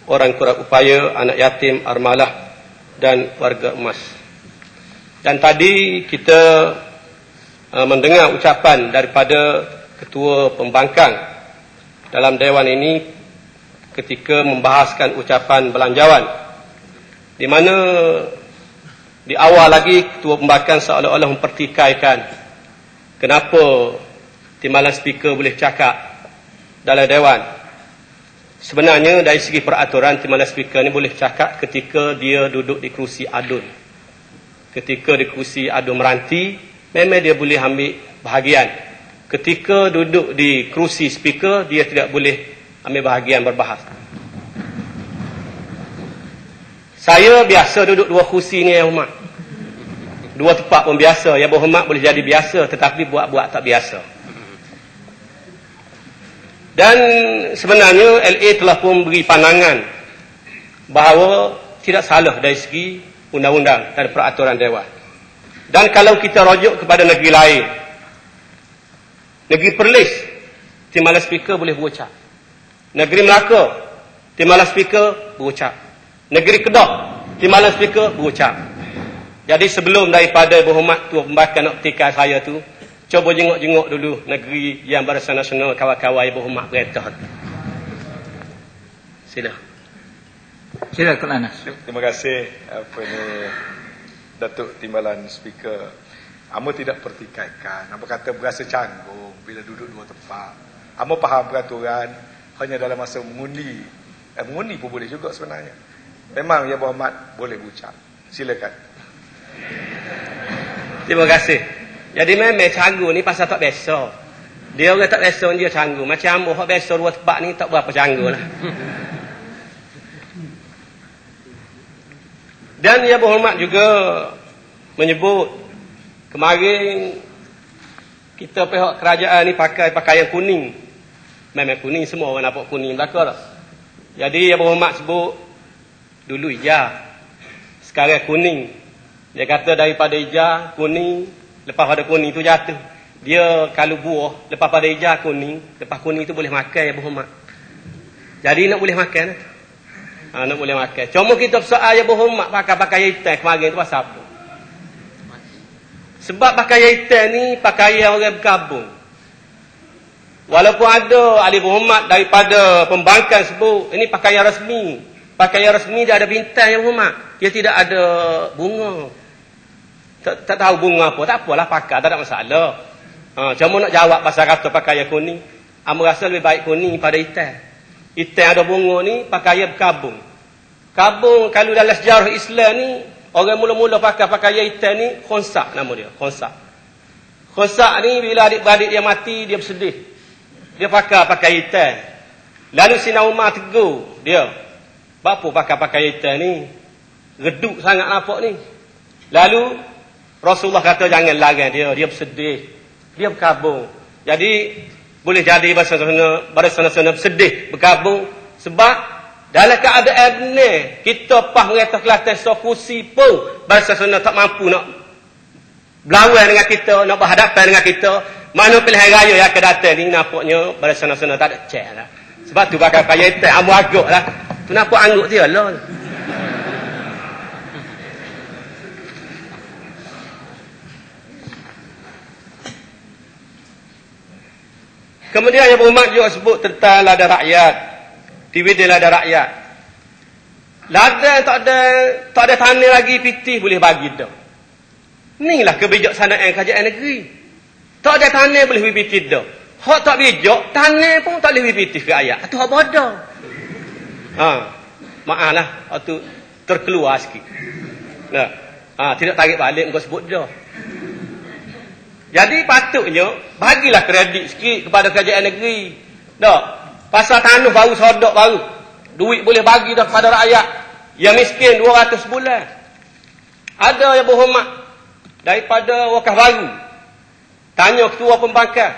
Speaker 6: orang kurang upaya, anak yatim, armalah dan warga emas. Dan tadi kita mendengar ucapan daripada Ketua Pembangkang dalam Dewan ini ketika membahaskan ucapan belanjawan, di mana di awal lagi Ketua Pembangkang seolah-olah mempertikaikan kenapa Timbalan Speaker boleh cakap dalam Dewan. Sebenarnya dari segi peraturan Timbalan Speaker ni boleh cakap ketika dia duduk di kerusi adun. Ketika di kerusi adun meranti, memang dia boleh ambil bahagian. Ketika duduk di kerusi speaker, dia tidak boleh ambil bahagian berbahas. Saya biasa duduk 2 kerusi ni, Yang Berhormat. 2 tempat pun biasa. Yang Berhormat boleh jadi biasa, tetapi buat-buat tak biasa. Dan sebenarnya LA telah pun beri pandangan bahawa tidak salah dari segi undang-undang dan peraturan Dewan. Dan kalau kita rujuk kepada negeri lain, negeri Perlis, Timbalan Speaker boleh berucap. Negeri Melaka, Timbalan Speaker berucap. Negeri Kedah, Timbalan Speaker berucap. Jadi sebelum daripada Berhormat Tuan Pembangkang nak petikai saya tu, cuba jengok-jengok dulu negeri yang Barisan Nasional kawan-kawan Yang Berhormat perintah. Sila.
Speaker 1: Silakan Anas.
Speaker 4: Terima kasih Datuk Timbalan Speaker. Amo tidak pertikaikan. Apa kata berasa canggung bila duduk dua tempat. Amo faham peraturan hanya dalam masa mengundi. Mengundi pun boleh juga sebenarnya. Memang Ya Berhormat boleh bucak. Silakan.
Speaker 6: Terima kasih. Jadi memang canggung ni pasal tak biasa. Dia orang tak biasa dia canggung. Macam ambo hak biasa dua tempat ni tak berapa canggung lah. Dan Ya Berhormat juga menyebut kemarin kita pihak kerajaan ni pakai pakaian kuning. Memang kuning, semua orang nampak kuning belakang tak? Jadi Ya Berhormat sebut dulu hijau, sekarang kuning. Dia kata daripada hijau kuning, lepas pada kuning tu jatuh. Dia kalau buah lepas pada hijau kuning, lepas kuning tu boleh makan Ya Berhormat. Jadi nak boleh makan lah. Nak boleh makan. Cuma kita soal Ya Berhormat pakai hitam kemarin tu pasal apa? Sebab pakaian hitam ni pakaian orang berkabung. Walaupun ada ahli berhormat daripada pembangkang sebut ini pakaian rasmi. Pakaian rasmi dia ada bintang Ya Berhormat. Dia tidak ada bunga. Tak tahu bunga apa. Tak apalah pakai. Tak ada masalah. Cuma nak jawab pasal kata pakaian kuning. Amo rasa lebih baik kuning pada hitam. Hitam ada bunga ni pakaian berkabung. Kabung kalau dalam sejarah Islam ni orang mula-mula pakai pakaian hitam ni khonsak nama dia. Khonsak ni bila adik-beradik dia mati dia bersedih. Dia pakai hitam. Lalu Sina Umar tegur dia. Apa pakai hitam ni? Redup sangat nampak ni. Lalu Rasulullah kata jangan larang dia. Dia bersedih. Dia berkabung. Jadi boleh jadi bersama-sama bersedih, berkabung. Sebab dalam keadaan ni kita pah mereka Kelantan sokusi pun bahasa sana tak mampu nak berlawan dengan kita, nak berhadapan dengan kita. Mana pilihan raya yang akan datang ni nampaknya bahasa sana tak ada cek lah. Sebab tu bakal payah hitam amu agak lah. Tu nampak angguk dia lah. Kemudian Yang Berhormat juga sebut tentang lada rakyat. DVD lada rakyat. Lada tak ada tanah lagi pitih boleh bagi dah. Inilah kebijaksanaan kerajaan negeri. Tak ada tanah boleh pitih dah. Hak tak bijak, tanah pun tak boleh pitih ke rakyat. Itu hak bodoh. Maaflah, itu terkeluar sikit. Tidak tarik balik engkau sebut dah. Jadi patutnya bagilah kredit sikit kepada kerajaan negeri. Tak. Pasal tanah baru, sodok baru. Duit boleh bagi dah kepada rakyat. Yang miskin 200 bulan. Ada Yang Berhormat daripada Wakaf Baru. Tanya ketua pembangkang.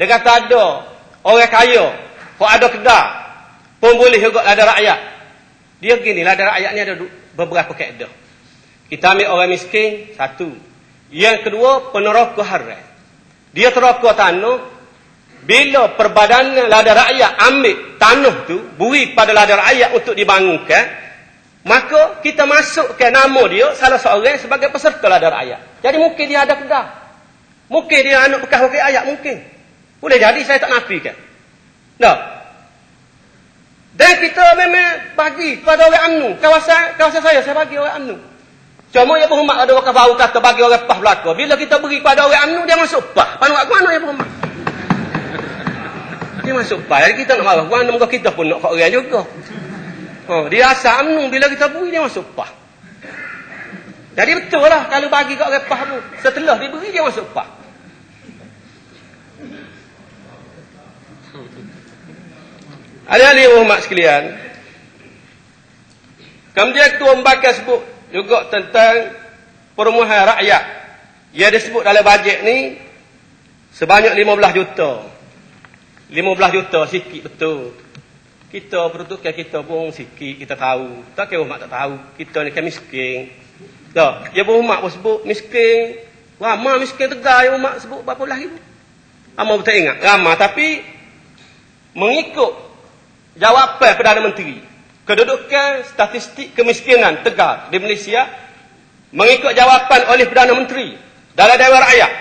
Speaker 6: Dia kata ada orang kaya. Kok ada kedai. Pun boleh juga lada rakyat. Dia gini, lada rakyat ni ada beberapa kaedah. Kita ambil orang miskin, satu. Yang kedua, penerokok haram. Dia terokok tanah. Bila Perbadanan Lada Rakyat ambil tanah tu, beri pada lada rakyat untuk dibangunkan, maka kita masukkan nama dia salah seorang sebagai peserta lada rakyat. Jadi mungkin dia ada kedai. Mungkin dia anak bekas wakil rakyat, mungkin. Boleh jadi, saya tak nafikan. Tak. Dan kita memang bagi kepada orang UMNO. Kawasan saya bagi orang UMNO. Cuma Yang Berhormat ada Wakaf Baru kata bagi orang PAH belaka. Bila kita beri kepada orang UMNO, dia masuk PAH. Panuak ke mana Yang Berhormat? Dia masuk PAH. Jadi kita nak marah. Mana muka kita pun nak kat orang juga. Dia asal UMNO. Bila kita beri, dia masuk PAH. Jadi betul lah. Kalau bagi kat orang PAH pun. Setelah diberi, dia masuk PAH. Ada-ada Yang Berhormat sekalian. Kemudian Ketua Pembangkang sebut juga tentang perumahan rakyat. Yang disebut dalam bajet ni sebanyak 15 juta. 15 juta sikit betul. Kita peruntukan kita pun sikit kita tahu. Tak kira Berhormat tak tahu. Kita ni kan miskin. Tak. Yang Berhormat pun sebut miskin. Ramah miskin Tegar Yang Berhormat sebut berapa belas ribu. Ramah betul ingat. Ramah tapi mengikut jawapan Perdana Menteri kedudukan statistik kemiskinan Tegar di Malaysia, mengikut jawapan oleh Perdana Menteri dalam Dewan Rakyat.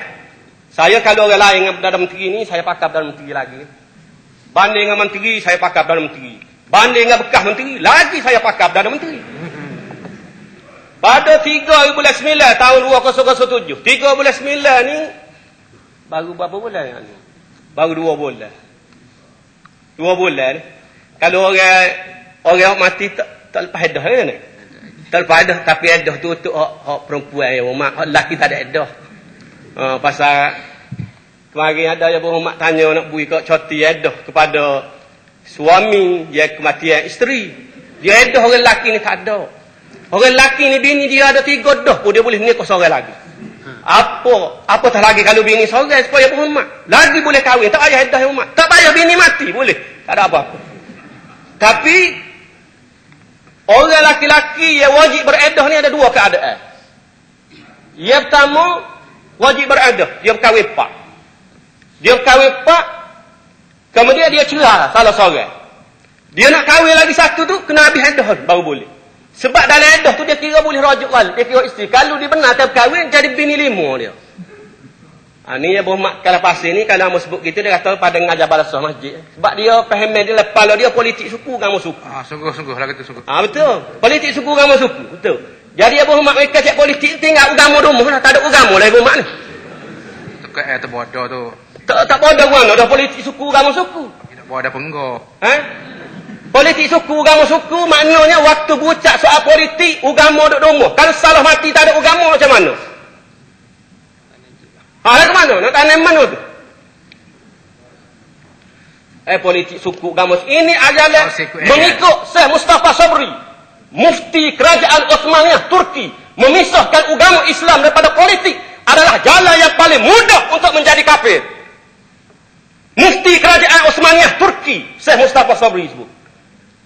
Speaker 6: Saya kalau orang lain dengan Perdana Menteri ni, saya pakai Perdana Menteri lagi. Banding dengan Menteri, saya pakai Perdana Menteri. Banding dengan bekas menteri, lagi saya pakai Perdana Menteri. Pada 3 bulan 9 tahun 2007, 3 bulan 9 ni, baru berapa bulan yang ni? Baru 2 bulan. 2 bulan. Kalau orang mati tak lepas edah kan? Tak lepas edah, tapi edah tu untuk hak perempuan yang hormat, hak lelaki tak ada edah. Pasal kemarin ada yang berhormat tanya nak bui kau cuti edah kepada suami yang kematian isteri. Dia edah orang lelaki ni tak ada. Orang lelaki ni bini dia ada 3 dah pun dia boleh nikah seorang lagi. Apa tak lagi kalau bini seorang supaya berhormat. Lagi boleh kahwin, tak payah edah hormat. Tak payah bini mati boleh. Tak ada apa-apa. Tapi orang laki-laki yang wajib beredah ni ada 2 keadaan. Yang pertama wajib beredah, dia berkahwin pak. Dia berkahwin pak, kemudian dia cerai salah seorang. Dia nak kahwin lagi satu tu kena habis edah baru boleh. Sebab dalam edah tu dia kira boleh rajuk wal, dia kira isteri. Kalau dia benar tak berkahwin jadi bini 5 dia. Ni yang berhormat kalau pasir ni kalau kamu sebut gitu dia kata pada ngajar balasah masjid. Sebab dia faham dia lepas dia politik suku kamu suku.
Speaker 2: Sungguh lah kata sungguh.
Speaker 6: Betul. Politik suku kamu suku. Betul. Jadi dia berhormat mereka cek politik tinggal agama rumah lah. Tak ada agama lah berhormat ni.
Speaker 2: Tekak terbodoh tu.
Speaker 6: Tak bodoh mana dah politik suku kamu suku.
Speaker 2: Tidak bodoh penggok.
Speaker 6: Politik suku agama suku maknanya waktu bucak soal politik agama duduk rumah. Kalau salah mati tak ada agama macam mana? Nak ke mana? Nak tanam mana tu? Politik suku agama. Ini adalah mengikut Syekh Mustafa Sabri, Mufti Kerajaan Osmaniyah Turki, memisahkan agama Islam daripada politik adalah jalan yang paling mudah untuk menjadi kafir. Mufti Kerajaan Osmaniyah Turki, Syekh Mustafa Sabri sebut.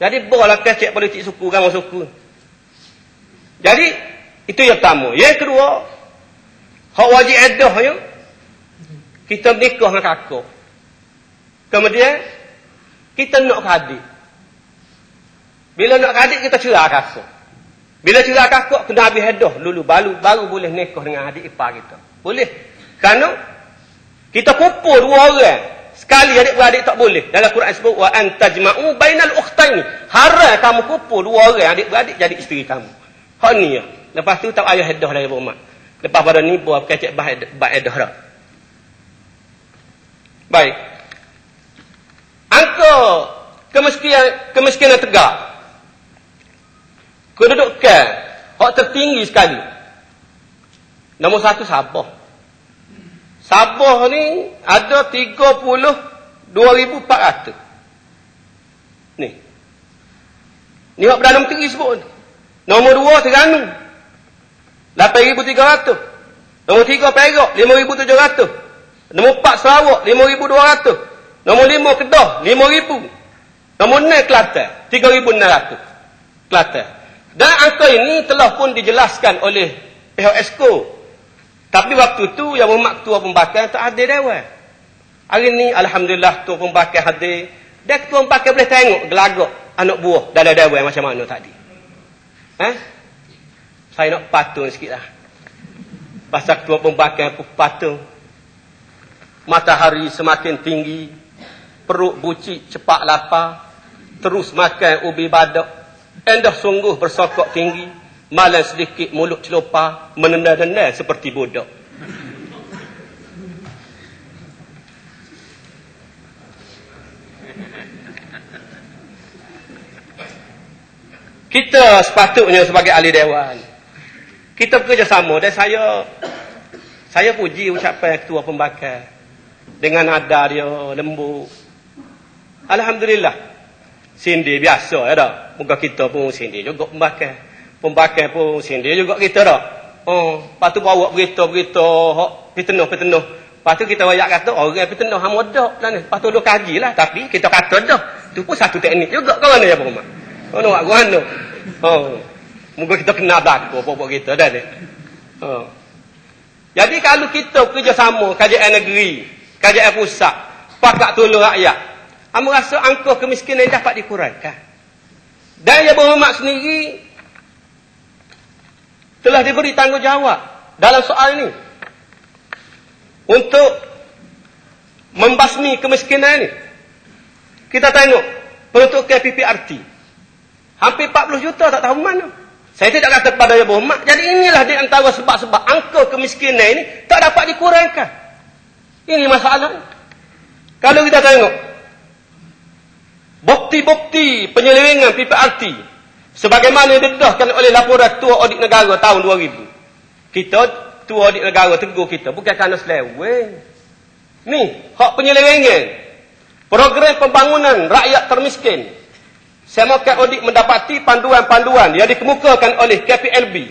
Speaker 6: Jadi bolehlah kecek politik suku agama suku. Jadi itu yang pertama. Yang kedua, hak wajib edah kita menikah dengan kakak. Kemudian kita nak ke adik. Bila nak ke adik kita cerai kakak. Bila cerai kakak kena habis edah dulu baru boleh nikah dengan adik ipar kita. Boleh. Kerana kita kumpul 2 orang. Sekali adik-beradik tak boleh. Dalam Quran sebut wa antajma'u bainal ukhtaini. Haram kamu kumpul 2 orang adik-beradik jadi isteri kamu. Hak ni ya. Lepas tu tak payah edah lagi berhormat. Lepas pada ni buat kecek bah edah dah. Baik. Angka kemiskinan tegak. Kedudukan hak tertinggi sekali. Nombor 1 Sabah. Sabah ni ada 32,400. Ni hak Perdana Menteri sebut. Nombor 2 Terengganu 8,300. Nombor 3 Perak 5,700. Nombor 4 Sarawak 5,200. Nombor 5 Kedah 5,000. Nombor 6 Kelantan 3,600. Kelantan. Dan angka ini telah pun dijelaskan oleh pihak Esko. Tapi waktu tu yang berhormat ketua pembakar tak hadir dewan. Hari ni alhamdulillah ketua pembakar hadir. Dan ketua pembakar boleh tengok gelagak anak buah dalam dewan macam mana tadi. Saya nak patung sikitlah. Pasal ketua pembakar pun patung. Matahari semakin tinggi, perut bucik cepat lapar, terus makan ubi badak. Endah sungguh bersokok tinggi, malam sedikit mulut celopar, menenda-nenda seperti budak. Kita sepatutnya sebagai ahli dewan, kita bekerjasama. Dan saya puji ucapan ketua pembakar dengan nada dia lembut. Alhamdulillah. Sindir biasa ya dah. Muka kita pun sindir juga pembakar. Pembakar pun sindir juga kita dah. Lepas tu bawa berita-berita hak petenuh-petenuh. Lepas tu kita wayak kata orang petenuh hang modak lah ni. Lepas tu dia kajilah tapi kita kata dah. Tu pun satu teknik juga kan mana ya Pak Umar. Nak guna. Muka kita kena belaka apa-apa kita dah ni. Jadi kalau kita kerjasama kerajaan negeri, kerajaan pusat, pakat tolong rakyat, kamu rasa angka kemiskinan dapat dikurangkan. Dan yang berhormat sendiri telah diberi tanggungjawab dalam soal ini untuk membasmi kemiskinan ini. Kita tengok peruntukan PPRT. Hampir 40 juta tak tahu mana. Saya tidak kata kepada Yang Berhormat. Jadi inilah di antara sebab-sebab angka kemiskinan ini tak dapat dikurangkan. Ini masalah. Kalau kita tengok bukti-bukti penyelewengan PPRT sebagaimana didedahkan oleh laporan Ketua Audit Negara tahun 2000. Ketua Audit Negara tegur kita bukan kerana seleweng. Ni, hak penyelewengan. Program pembangunan rakyat termiskin. Semakan audit mendapati panduan-panduan yang dikemukakan oleh KPLB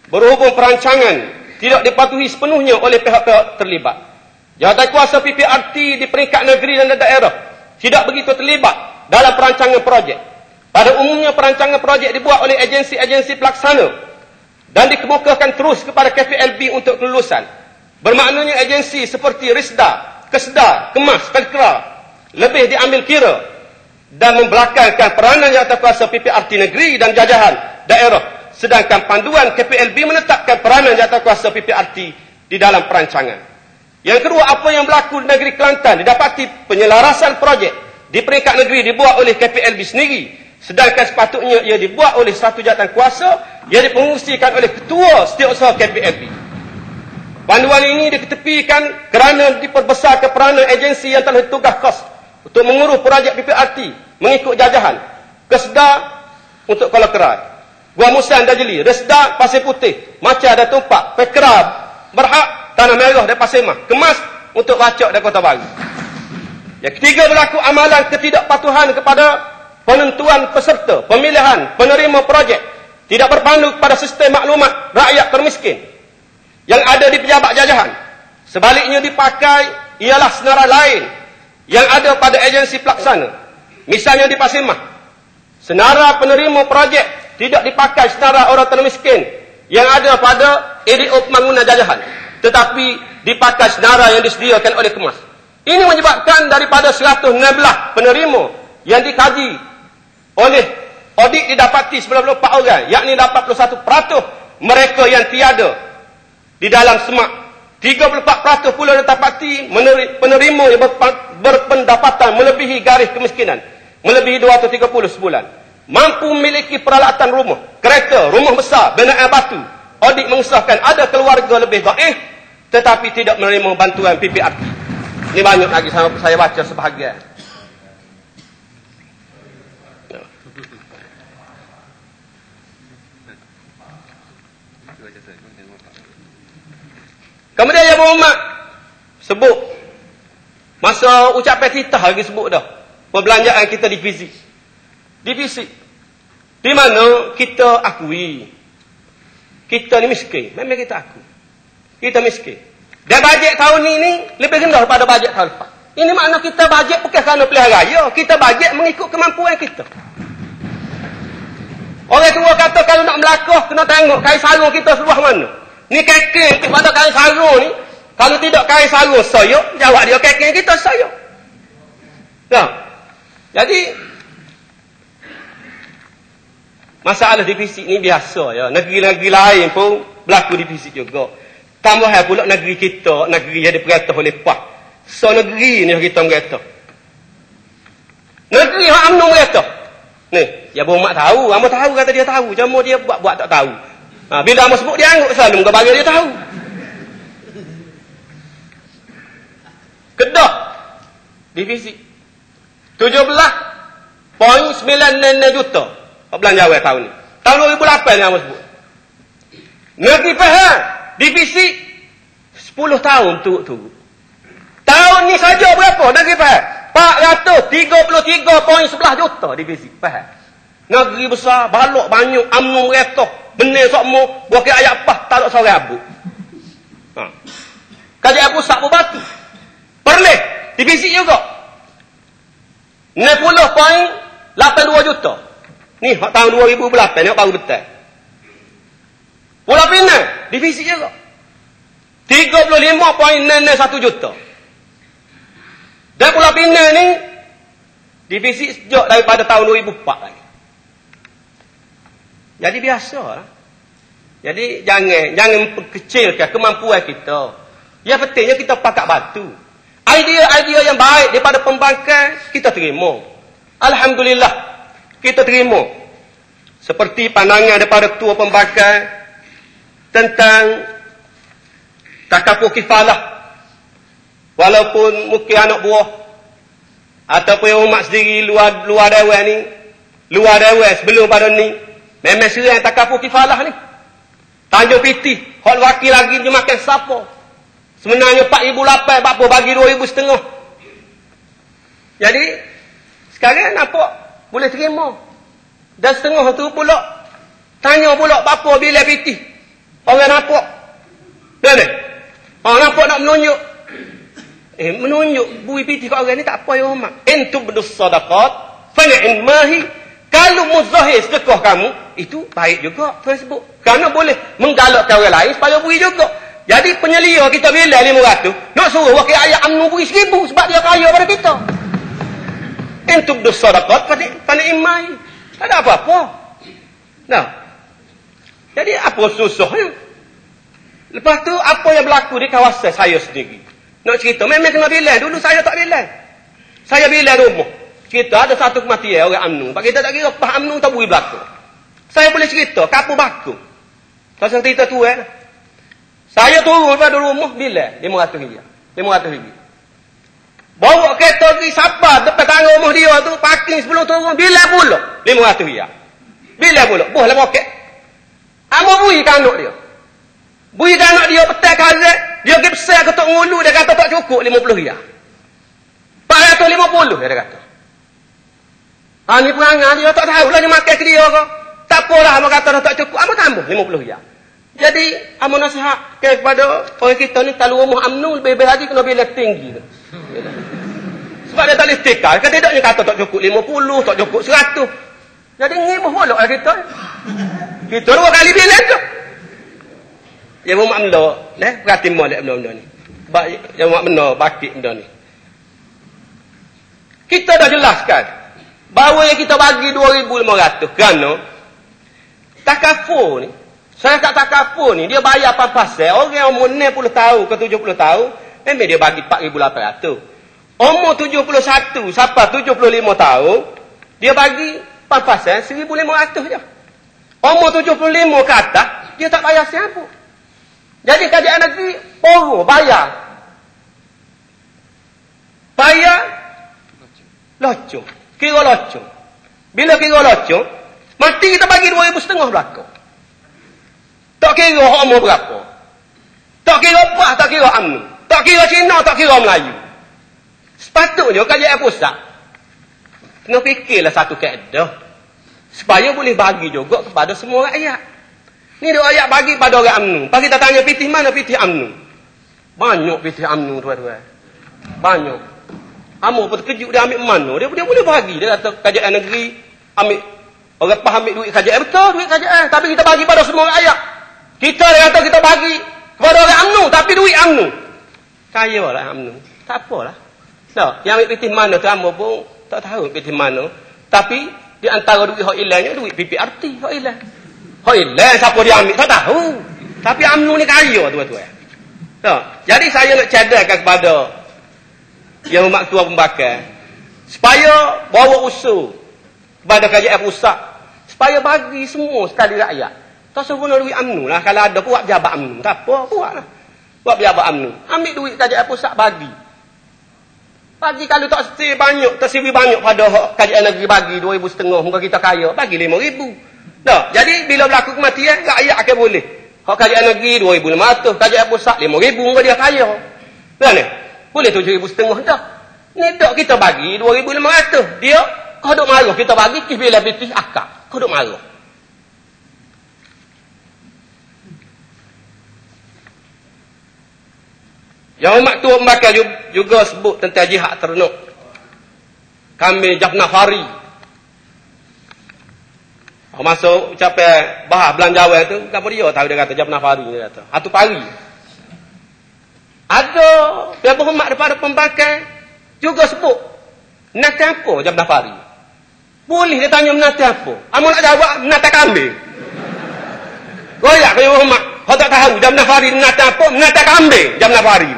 Speaker 6: berhubung perancangan tidak dipatuhi sepenuhnya oleh pihak-pihak terlibat. Jawatan kuasa PPRT di peringkat negeri dan daerah tidak begitu terlibat dalam perancangan projek. Pada umumnya perancangan projek dibuat oleh agensi-agensi pelaksana dan dikemukakan terus kepada KPLB untuk kelulusan. Bermaknanya agensi seperti Risda, Kesda, Kemas, Kelkra lebih diambil kira dan membelakangkan peranan jawatankuasa PPRT negeri dan jajahan daerah, sedangkan panduan KPLB menetapkan peranan jawatankuasa PPRT di dalam perancangan. Yang kedua, apa yang berlaku di negeri Kelantan didapati penyelarasan projek di peringkat negeri dibuat oleh KPLB sendiri, sedangkan sepatutnya ia dibuat oleh satu jawatankuasa yang dipengungsikan oleh ketua setiausaha KPLB. Panduan ini diketepikan kerana diperbesarkan peranan agensi yang telah ditugas khas untuk mengurus projek PPRT mengikut jajahan. Kesda untuk Kuala Kerai, Gua Musan dan Jeli, Resda Pasir Putih, Maca dan Tumpak, Pekra Berhak Tanah Merah dan Pasir Mas, Kemas untuk Racak dan Kota Baru. Yang ketiga, berlaku amalan ketidakpatuhan kepada penentuan peserta, pemilihan, penerima projek tidak berpandu kepada sistem maklumat rakyat termiskin yang ada di pejabat jajahan. Sebaliknya dipakai ialah senarai lain yang ada pada agensi pelaksana. Misalnya di Pasir Mas, senara penerima projek tidak dipakai senara orang termiskin yang ada pada EDO pembangunan jajahan, tetapi dipakai senara yang disediakan oleh Kemas. Ini menyebabkan daripada 116 penerima yang dikaji oleh audit didapati 94 orang, yakni 81% mereka yang tiada di dalam semak. 34% pula didapati penerima yang berpendapatan melebihi garis kemiskinan, melebihi 230 sebulan. Mampu memiliki peralatan rumah, kereta, rumah besar, binaan batu. Audit mengesahkan ada keluarga lebih dhaif tetapi tidak menerima bantuan PPRT. Ini banyak lagi saya baca sebahagian. Kemudian Yang Berhormat sebut masa ucapan titah lagi sebut dah perbelanjaan kita defisit. Di mana kita akui kita ni miskin. Memang kita akui kita miskin. Dan bajet tahun ini lebih rendah daripada bajet tahun lepas. Ini makna kita bajet bukan kerana pilihan raya. Kita bajet mengikut kemampuan kita. Orang tua kata kalau nak melakah kena tengok kain sarung kita seluas mana. Ni kekeng kepada kain sarung ni. Kalau tidak kain sarung soyok, jawab dia kekeng kita soyok. Nah, jadi masalah defisit ni biasa ya. Negeri-negeri lain pun berlaku defisit juga. Tambahan pula negeri kita, negeri yang diperintah oleh PAH. So negeri ni kita merintah. Negeri yang UMNO merintah. Ni, Yang Berhormat tahu, Amba tahu kata dia tahu, cuma dia buat tak tahu. Bila Amba sebut dia anggap selalu muka bagi dia tahu. Kedah defisit 17.96 juta perbelanjaan tahun ni. Tahun 2008 ni Amba sebut. Negeri Pahang defisit 10 tahun turut-turut. Tahun ni saja berapa negeri Pahang? 433.11 juta defisit Pahang. Negeri besar, balok banyak, UMNO merintah, benih sokmo, wakil ayat PAH tak ada seorang abuk. Kajian pusat berbatu. Perlis defisit juga 60.82 juta. Ni tahun 2008 ni baru betul. Pulau Pinang defisit juga 35.91 juta. Dan Pulau Pinang ni defisit sejak daripada tahun 2004 lagi. Jadi biasalah. Jadi jangan kecilkan kemampuan kita. Yang pentingnya kita pakat batu. Idea-idea yang baik daripada pembangkang kita terima. Alhamdulillah, kita terima seperti pandangan daripada Ketua Pembakar tentang takaful kifalah. Walaupun mungkin anak buah ataupun yang umat sendiri luar dewan ni, luar dewan sebelum pada ni, memang serang takaful kifalah ni. Tanjung Piti, hak wakil lagi dia makan siapa? Sebenarnya 4,800, apa bagi 2,500. Jadi sekarang nampak boleh terima. Dan setengah tu pula tanya pula apa bila Piti. Orang nampak. Mana? Orang nampak nak menunjuk. Menunjuk bui Piti kat orang ni tak apa ya hormat. Intu berdus sadaqat fa ni'mahi. Kalau muzahir sedekah kamu, itu baik juga Tuhan sebut. Kerana boleh menggalakkan orang lain supaya beri juga. Jadi penyelia kita bila 500, nak suruh wakil ayat UMNO beri 1,000 sebab dia kaya pada kita. Intu berdus sadaqat fa ni'mahi. Tak ada apa-apa. Nah. Jadi apa susahnya? Lepas tu apa yang berlaku di kawasan saya sendiri? Nak cerita, memang kena bilang. Dulu saya tak bilang. Saya bilang rumah. Kita ada satu kematian orang UMNO. Pak kita tak kira apa UMNO tak boleh berlaku. Saya boleh cerita, kapu baku. Pasal cerita tu saya turun pada rumah bila? 500 ringgit. Bawa kereta pergi sabar depan tangga rumah dia tu, parking sebelum turun, bila pula? 500 ringgit. Bila pula? Buh lah poket. Amo bui kanak dia. Bui kanak dia petai karet, dia pergi besar ketuk ngulu, dia kata tak cukup 50 ringgit. 450 dia kata. Ni perangai dia tak tahu lah dia makan ke dia ke. Tak apalah, amo kata dah tak cukup, amo tambah 50 ringgit. Jadi amo nasihat kepada orang kita ni, kalau rumah UMNO lebih-lebih lagi kena bilang tinggi. Sebab dia tak boleh stikar. Kan tidaknya kata tak cukup 50, tak cukup 100. Jadi ngibah bolok lah kita. Kita 2 kali bilang tu. Ya rumah UMNO, perhati molek benda-benda ni. Sebab ya rumah UMNO bakit benda ni. Kita dah jelaskan bahawa yang kita bagi 2,500 kerana takaful ni, saya tak takaful ni, dia bayar pampasan. Orang yang umur 60 tahun ke 70 tahun, memang dia bagi 4,800. Umur 71 sampai 75 tahun, dia bagi pampasan 1,500 je. Umur 75 ke atas, dia tak bayar siapa. Jadi kerajaan negeri, bayar. Bayar locong. Kira locong. Bila kira locong, mati kita bagi 2,500 belakang. Tak kira umur berapa. Tak kira apa, tak kira UMNO. Tak kira Cina, tak kira Melayu. Sepatutnya kerajaan pusat kena fikirlah satu kaedah supaya boleh bagi juga kepada semua rakyat. Ni dia rakyat bagi pada orang UMNO. Pas kita tanya pitih mana pitih UMNO. Banyak pitih UMNO tuan-tuan. Banyak. Amo pun terkejut dia ambil mana. Dia boleh bagi. Dia kata kerajaan negeri ambil, orang faham ambil duit kerajaan. Betul duit kerajaan. Tapi kita bagi pada semua rakyat. Kita dia kata kita bagi kepada orang UMNO. Tapi duit UMNO. Kaya lah UMNO. Tak apalah. Tak. Yang ambil pitih mana tu amo pun tak tahu pitih mana. Tapi di antara duit hak ilangnya duit PPRT hak ilang. Hak ilang siapa dia ambil tak tahu. Tapi UMNO ni kaya tuan-tuan. Tak. Jadi saya nak cadarkan kepada yang Mak Ketua Pembakar supaya bawa usul kepada kerajaan pusat supaya bagi semua sekali rakyat. Tak suruh guna duit UMNO lah. Kalau ada buat jabat UMNO. Tak apa, buatlah. Buat jabat UMNO. Ambil duit kerajaan pusat bagi. Bagi kalau tak setiap banyak, tersibui banyak pada kerajaan negeri bagi 2,500, muka kita kaya, bagi 5,000. Tak. Jadi bila berlaku kematian, rakyat akan boleh. Hak kerajaan negeri 2,500, kerajaan pusat 5,000, muka dia kaya. Kan ni? Boleh 7,500 dah. Ni tak kita bagi 2,500. Dia kau duk marah kita bagi kis bila bitih akak. Kau duk marah. Yang Mak Ketua Pembakar juga sebut tentang jihad ternak. Kami Jafna Fari. Masuk ucapan bahas belanjawan tu, kenapa dia tahu dia kata Jafna Fari dia kata. Hatu pari. Ada yang berhormat daripada Pembakar juga sebut menata apa Jafna Fari. Boleh dia tanya menata apa. Amu nak jawab menata kambing. Goyak kaya berhormat. Kau tak tahu Jafna Fari menata apa? Menata kambing Jafna Fari.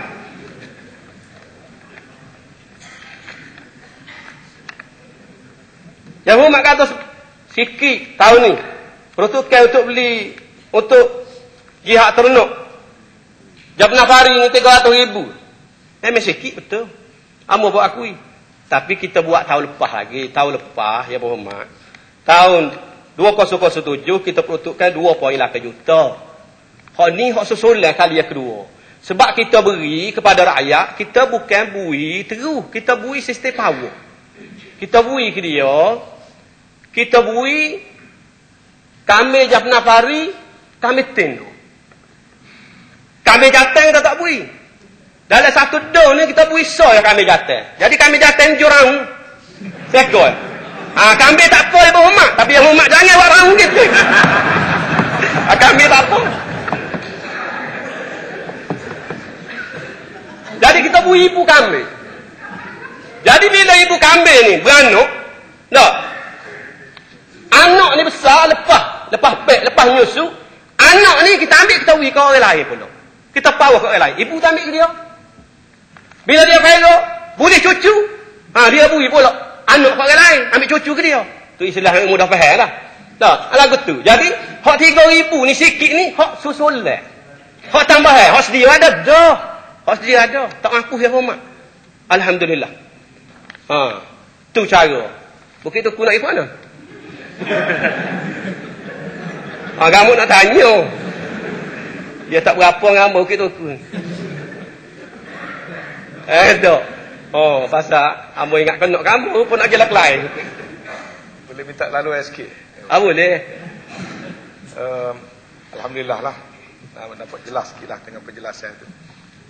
Speaker 6: Yang hormat kata sikit tahun ni peruntukan untuk beli untuk jihad ternak Jabna Fari ni 300,000. Memang sikit betul. Amo buat akui. Tapi kita buat tahun lepas lagi. Tahun lepas ya berhormat. Tahun 2007 kita peruntukkan 2.8 juta. Hak ni hak susulan kali yang kedua. Sebab kita beri kepada rakyat, kita bukan bui terus. Kita bui sistem power. Kita bui ke dia. Kita bui kami Jabna Fari, kami tendo. Kami jateng kita tak bui. Dalam satu dong ni kita bui so yang kami jateng. Jadi kami jateng jurang. Sekol. Kami tak apa ibu hormat. Tapi yang hormat jangan buat orang gitu. Kami tak apa. Jadi kita bui ibu kami. Jadi bila ibu kami ni beranak. Tak. Anak ni besar lepas nyusu. Anak ni kita ambil kita bui ke orang lain pula. Kita bawa ke orang lain. Ibu tak ambil ke dia. Bila dia pelok, boleh cucu. Dia bui pula. Anak ke orang lain. Ambil cucu ke dia. Tu istilah yang mudah faham lah. Tak, lagu tu. Jadi, hak 3,000 ni sikit ni, hak susulan. Hak tambahan, hak sedia ada dah. Hak sedia ada. Tak mampu ya hormat. Alhamdulillah. Tu cara. Bukit tu aku nak ikut mana? Kamu nak tanya. Dia tak berapa ngambau bukit tu aku. Tak. Pasal ambo ingat kena kamu pun nak gelak lain.
Speaker 4: Boleh minta lalu sikit?
Speaker 6: Boleh.
Speaker 4: Alhamdulillah lah. Dapat jelas sikit lah dengan penjelasan tu.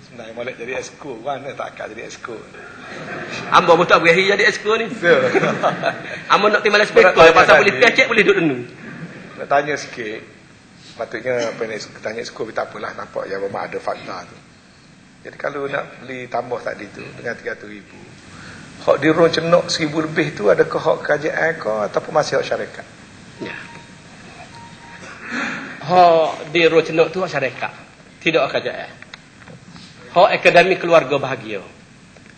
Speaker 4: Sebenarnya Malik jadi esko. Mana tak akak jadi esko.
Speaker 6: Ambo pun tak berakhir jadi esko ni. Ambo nak timbal speaker. Pasal boleh pecek boleh duduk denu.
Speaker 4: Nak tanya sikit. Patutnya apa yang tanya esko. Tapi tak apalah. Nampak yang memang ada fakta tu. Jadi kalau nak beli tambah tadi tu dengan 300,000, hak dirun cenok 1,000 lebih tu adakah hak kerajaan ke ataupun masih hak syarikat?
Speaker 6: Ya. Hak dirun cenok tu hak syarikat, tidak hak kerajaan. Hak akademi keluarga bahagia.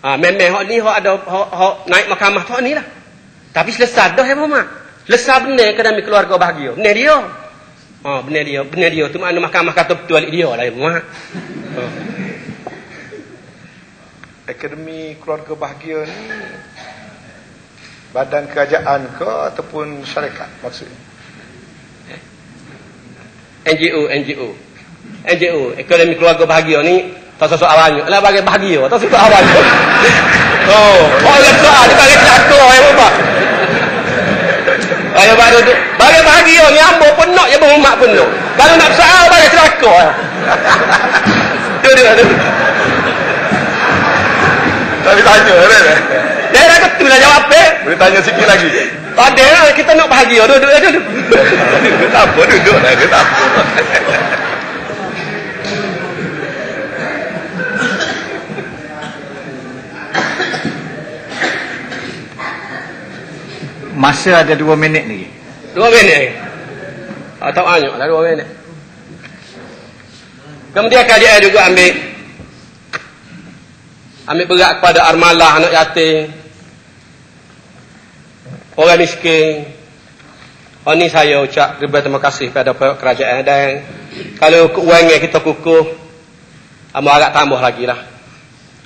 Speaker 6: Memang hak ni hak ada hak naik mahkamah tu ni lah. Tapi selesai dah ya Muhammad. Selesai benar akademi keluarga bahagia. Benar dia. Benar dia tu makna mahkamah kata betul dia lah ya Muhammad.
Speaker 4: Akademi Keluarga Bahagia ni badan kerajaan ke ataupun syarikat maksudnya?
Speaker 6: NGO. Akademi Keluarga Bahagia ni tak sesuatu awalnya. Alah bagi bahagia, tak sesuatu awalnya. Orang soal dia bagi cakap ya Bapak. Ayo baru tu. Bagi bahagia ni ambo penuh ya berhormat penuh. Kalau nak soal bagi cakap. Tu.
Speaker 4: Tapi tanya kan?
Speaker 6: Dia dah betul lah jawab
Speaker 4: Boleh tanya sikit lagi?
Speaker 6: Tak ada, kita nak bahagia. Duduk.
Speaker 4: Tak apa, duduk lah. Dia tak apa.
Speaker 1: Masa ada 2 minit lagi.
Speaker 6: 2 minit. Tak banyak lah 2 minit. Kemudian kajian juga ambil berat kepada armalah, anak yatim, orang miskin. Ini saya ucap terima kasih kepada kerajaan. Dan kalau keuangan kita kukuh, amu agak tambah lagi lah.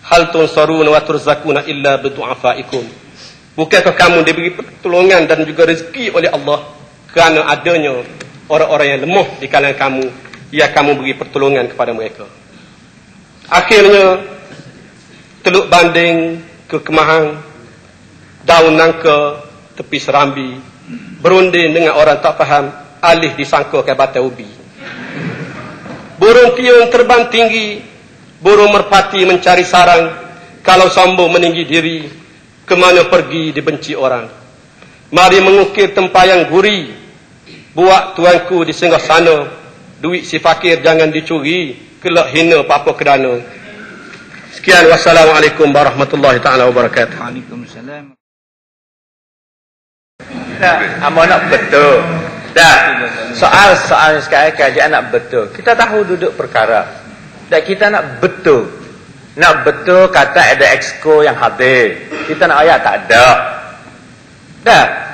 Speaker 6: Hal tunsaruna wa turzakuna illa bidu'afaikum. Bukankah kamu diberi pertolongan dan juga rezeki oleh Allah kerana adanya orang-orang yang lemah di kalangan kamu, ia kamu beri pertolongan kepada mereka. Akhirnya teluk banding kekemahan, daun nangka tepi serambi, berunding dengan orang tak faham, alih disangka ke batai ubi. Burung piung terbang tinggi, burung merpati mencari sarang, kalau sombong meninggi diri, kemana pergi dibenci orang. Mari mengukir tempayang gurih, buat tuanku di singgah sana, duit si fakir jangan dicuri, kelak hina apa-apa kedana. Sekian, wassalamualaikum warahmatullahi ta'ala wabarakatuh.
Speaker 1: Waalaikumsalam.
Speaker 3: Amo nak betul. Soal sekarang kerajaan nak betul. Kita tahu duduk perkara. Dan kita nak betul. Nak betul kata ada exco yang hadir. Kita nak ayat tak ada.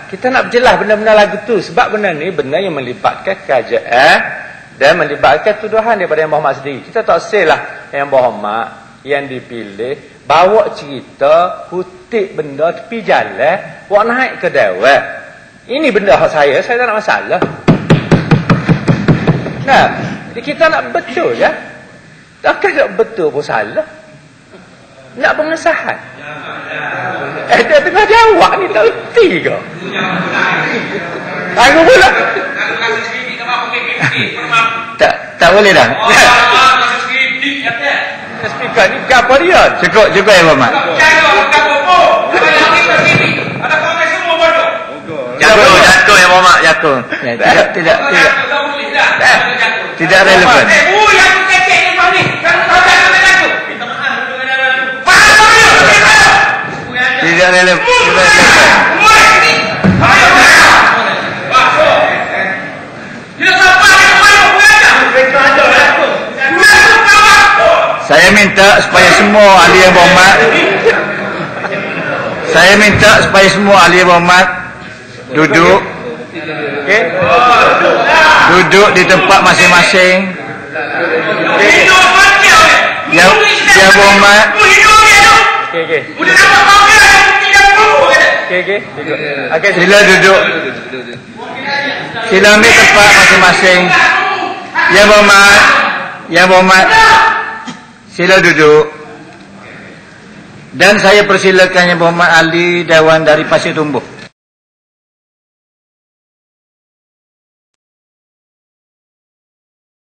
Speaker 3: kita nak jelas benda-benda lagu tu. Sebab benda ni benda yang melibatkan kerajaan dan melibatkan tuduhan daripada Yang Berhormat sendiri. Kita tak selah Yang Berhormat yang dipilih bawa cerita kutip benda tepi jalan buat naik ke dewan. Ini benda hak saya tak nak masalah. Nah, jadi kita nak betul ya. Takkan nak betul pun salah. Nak pengesahan. Dia tengah jawab ni tak erti ke? Aku pula.
Speaker 1: Tak boleh dah.
Speaker 3: Speaker ni apa dia?
Speaker 1: Cukup Yang Berhormat. Jatuh Yang Berhormat, jatuh. Tidak relevan. Tidak relevan. Saya minta supaya semua ahli Yang Berhormat, Yang Berhormat duduk. Okey. Duduk di tempat masing-masing. Yang Berhormat. Okey. Okey. Sila duduk. Sila ambil tempat masing-masing. Yang Berhormat. Sila duduk. Dan saya persilakan Yang Berhormat ahli Dewan dari Pasir Tumbuh.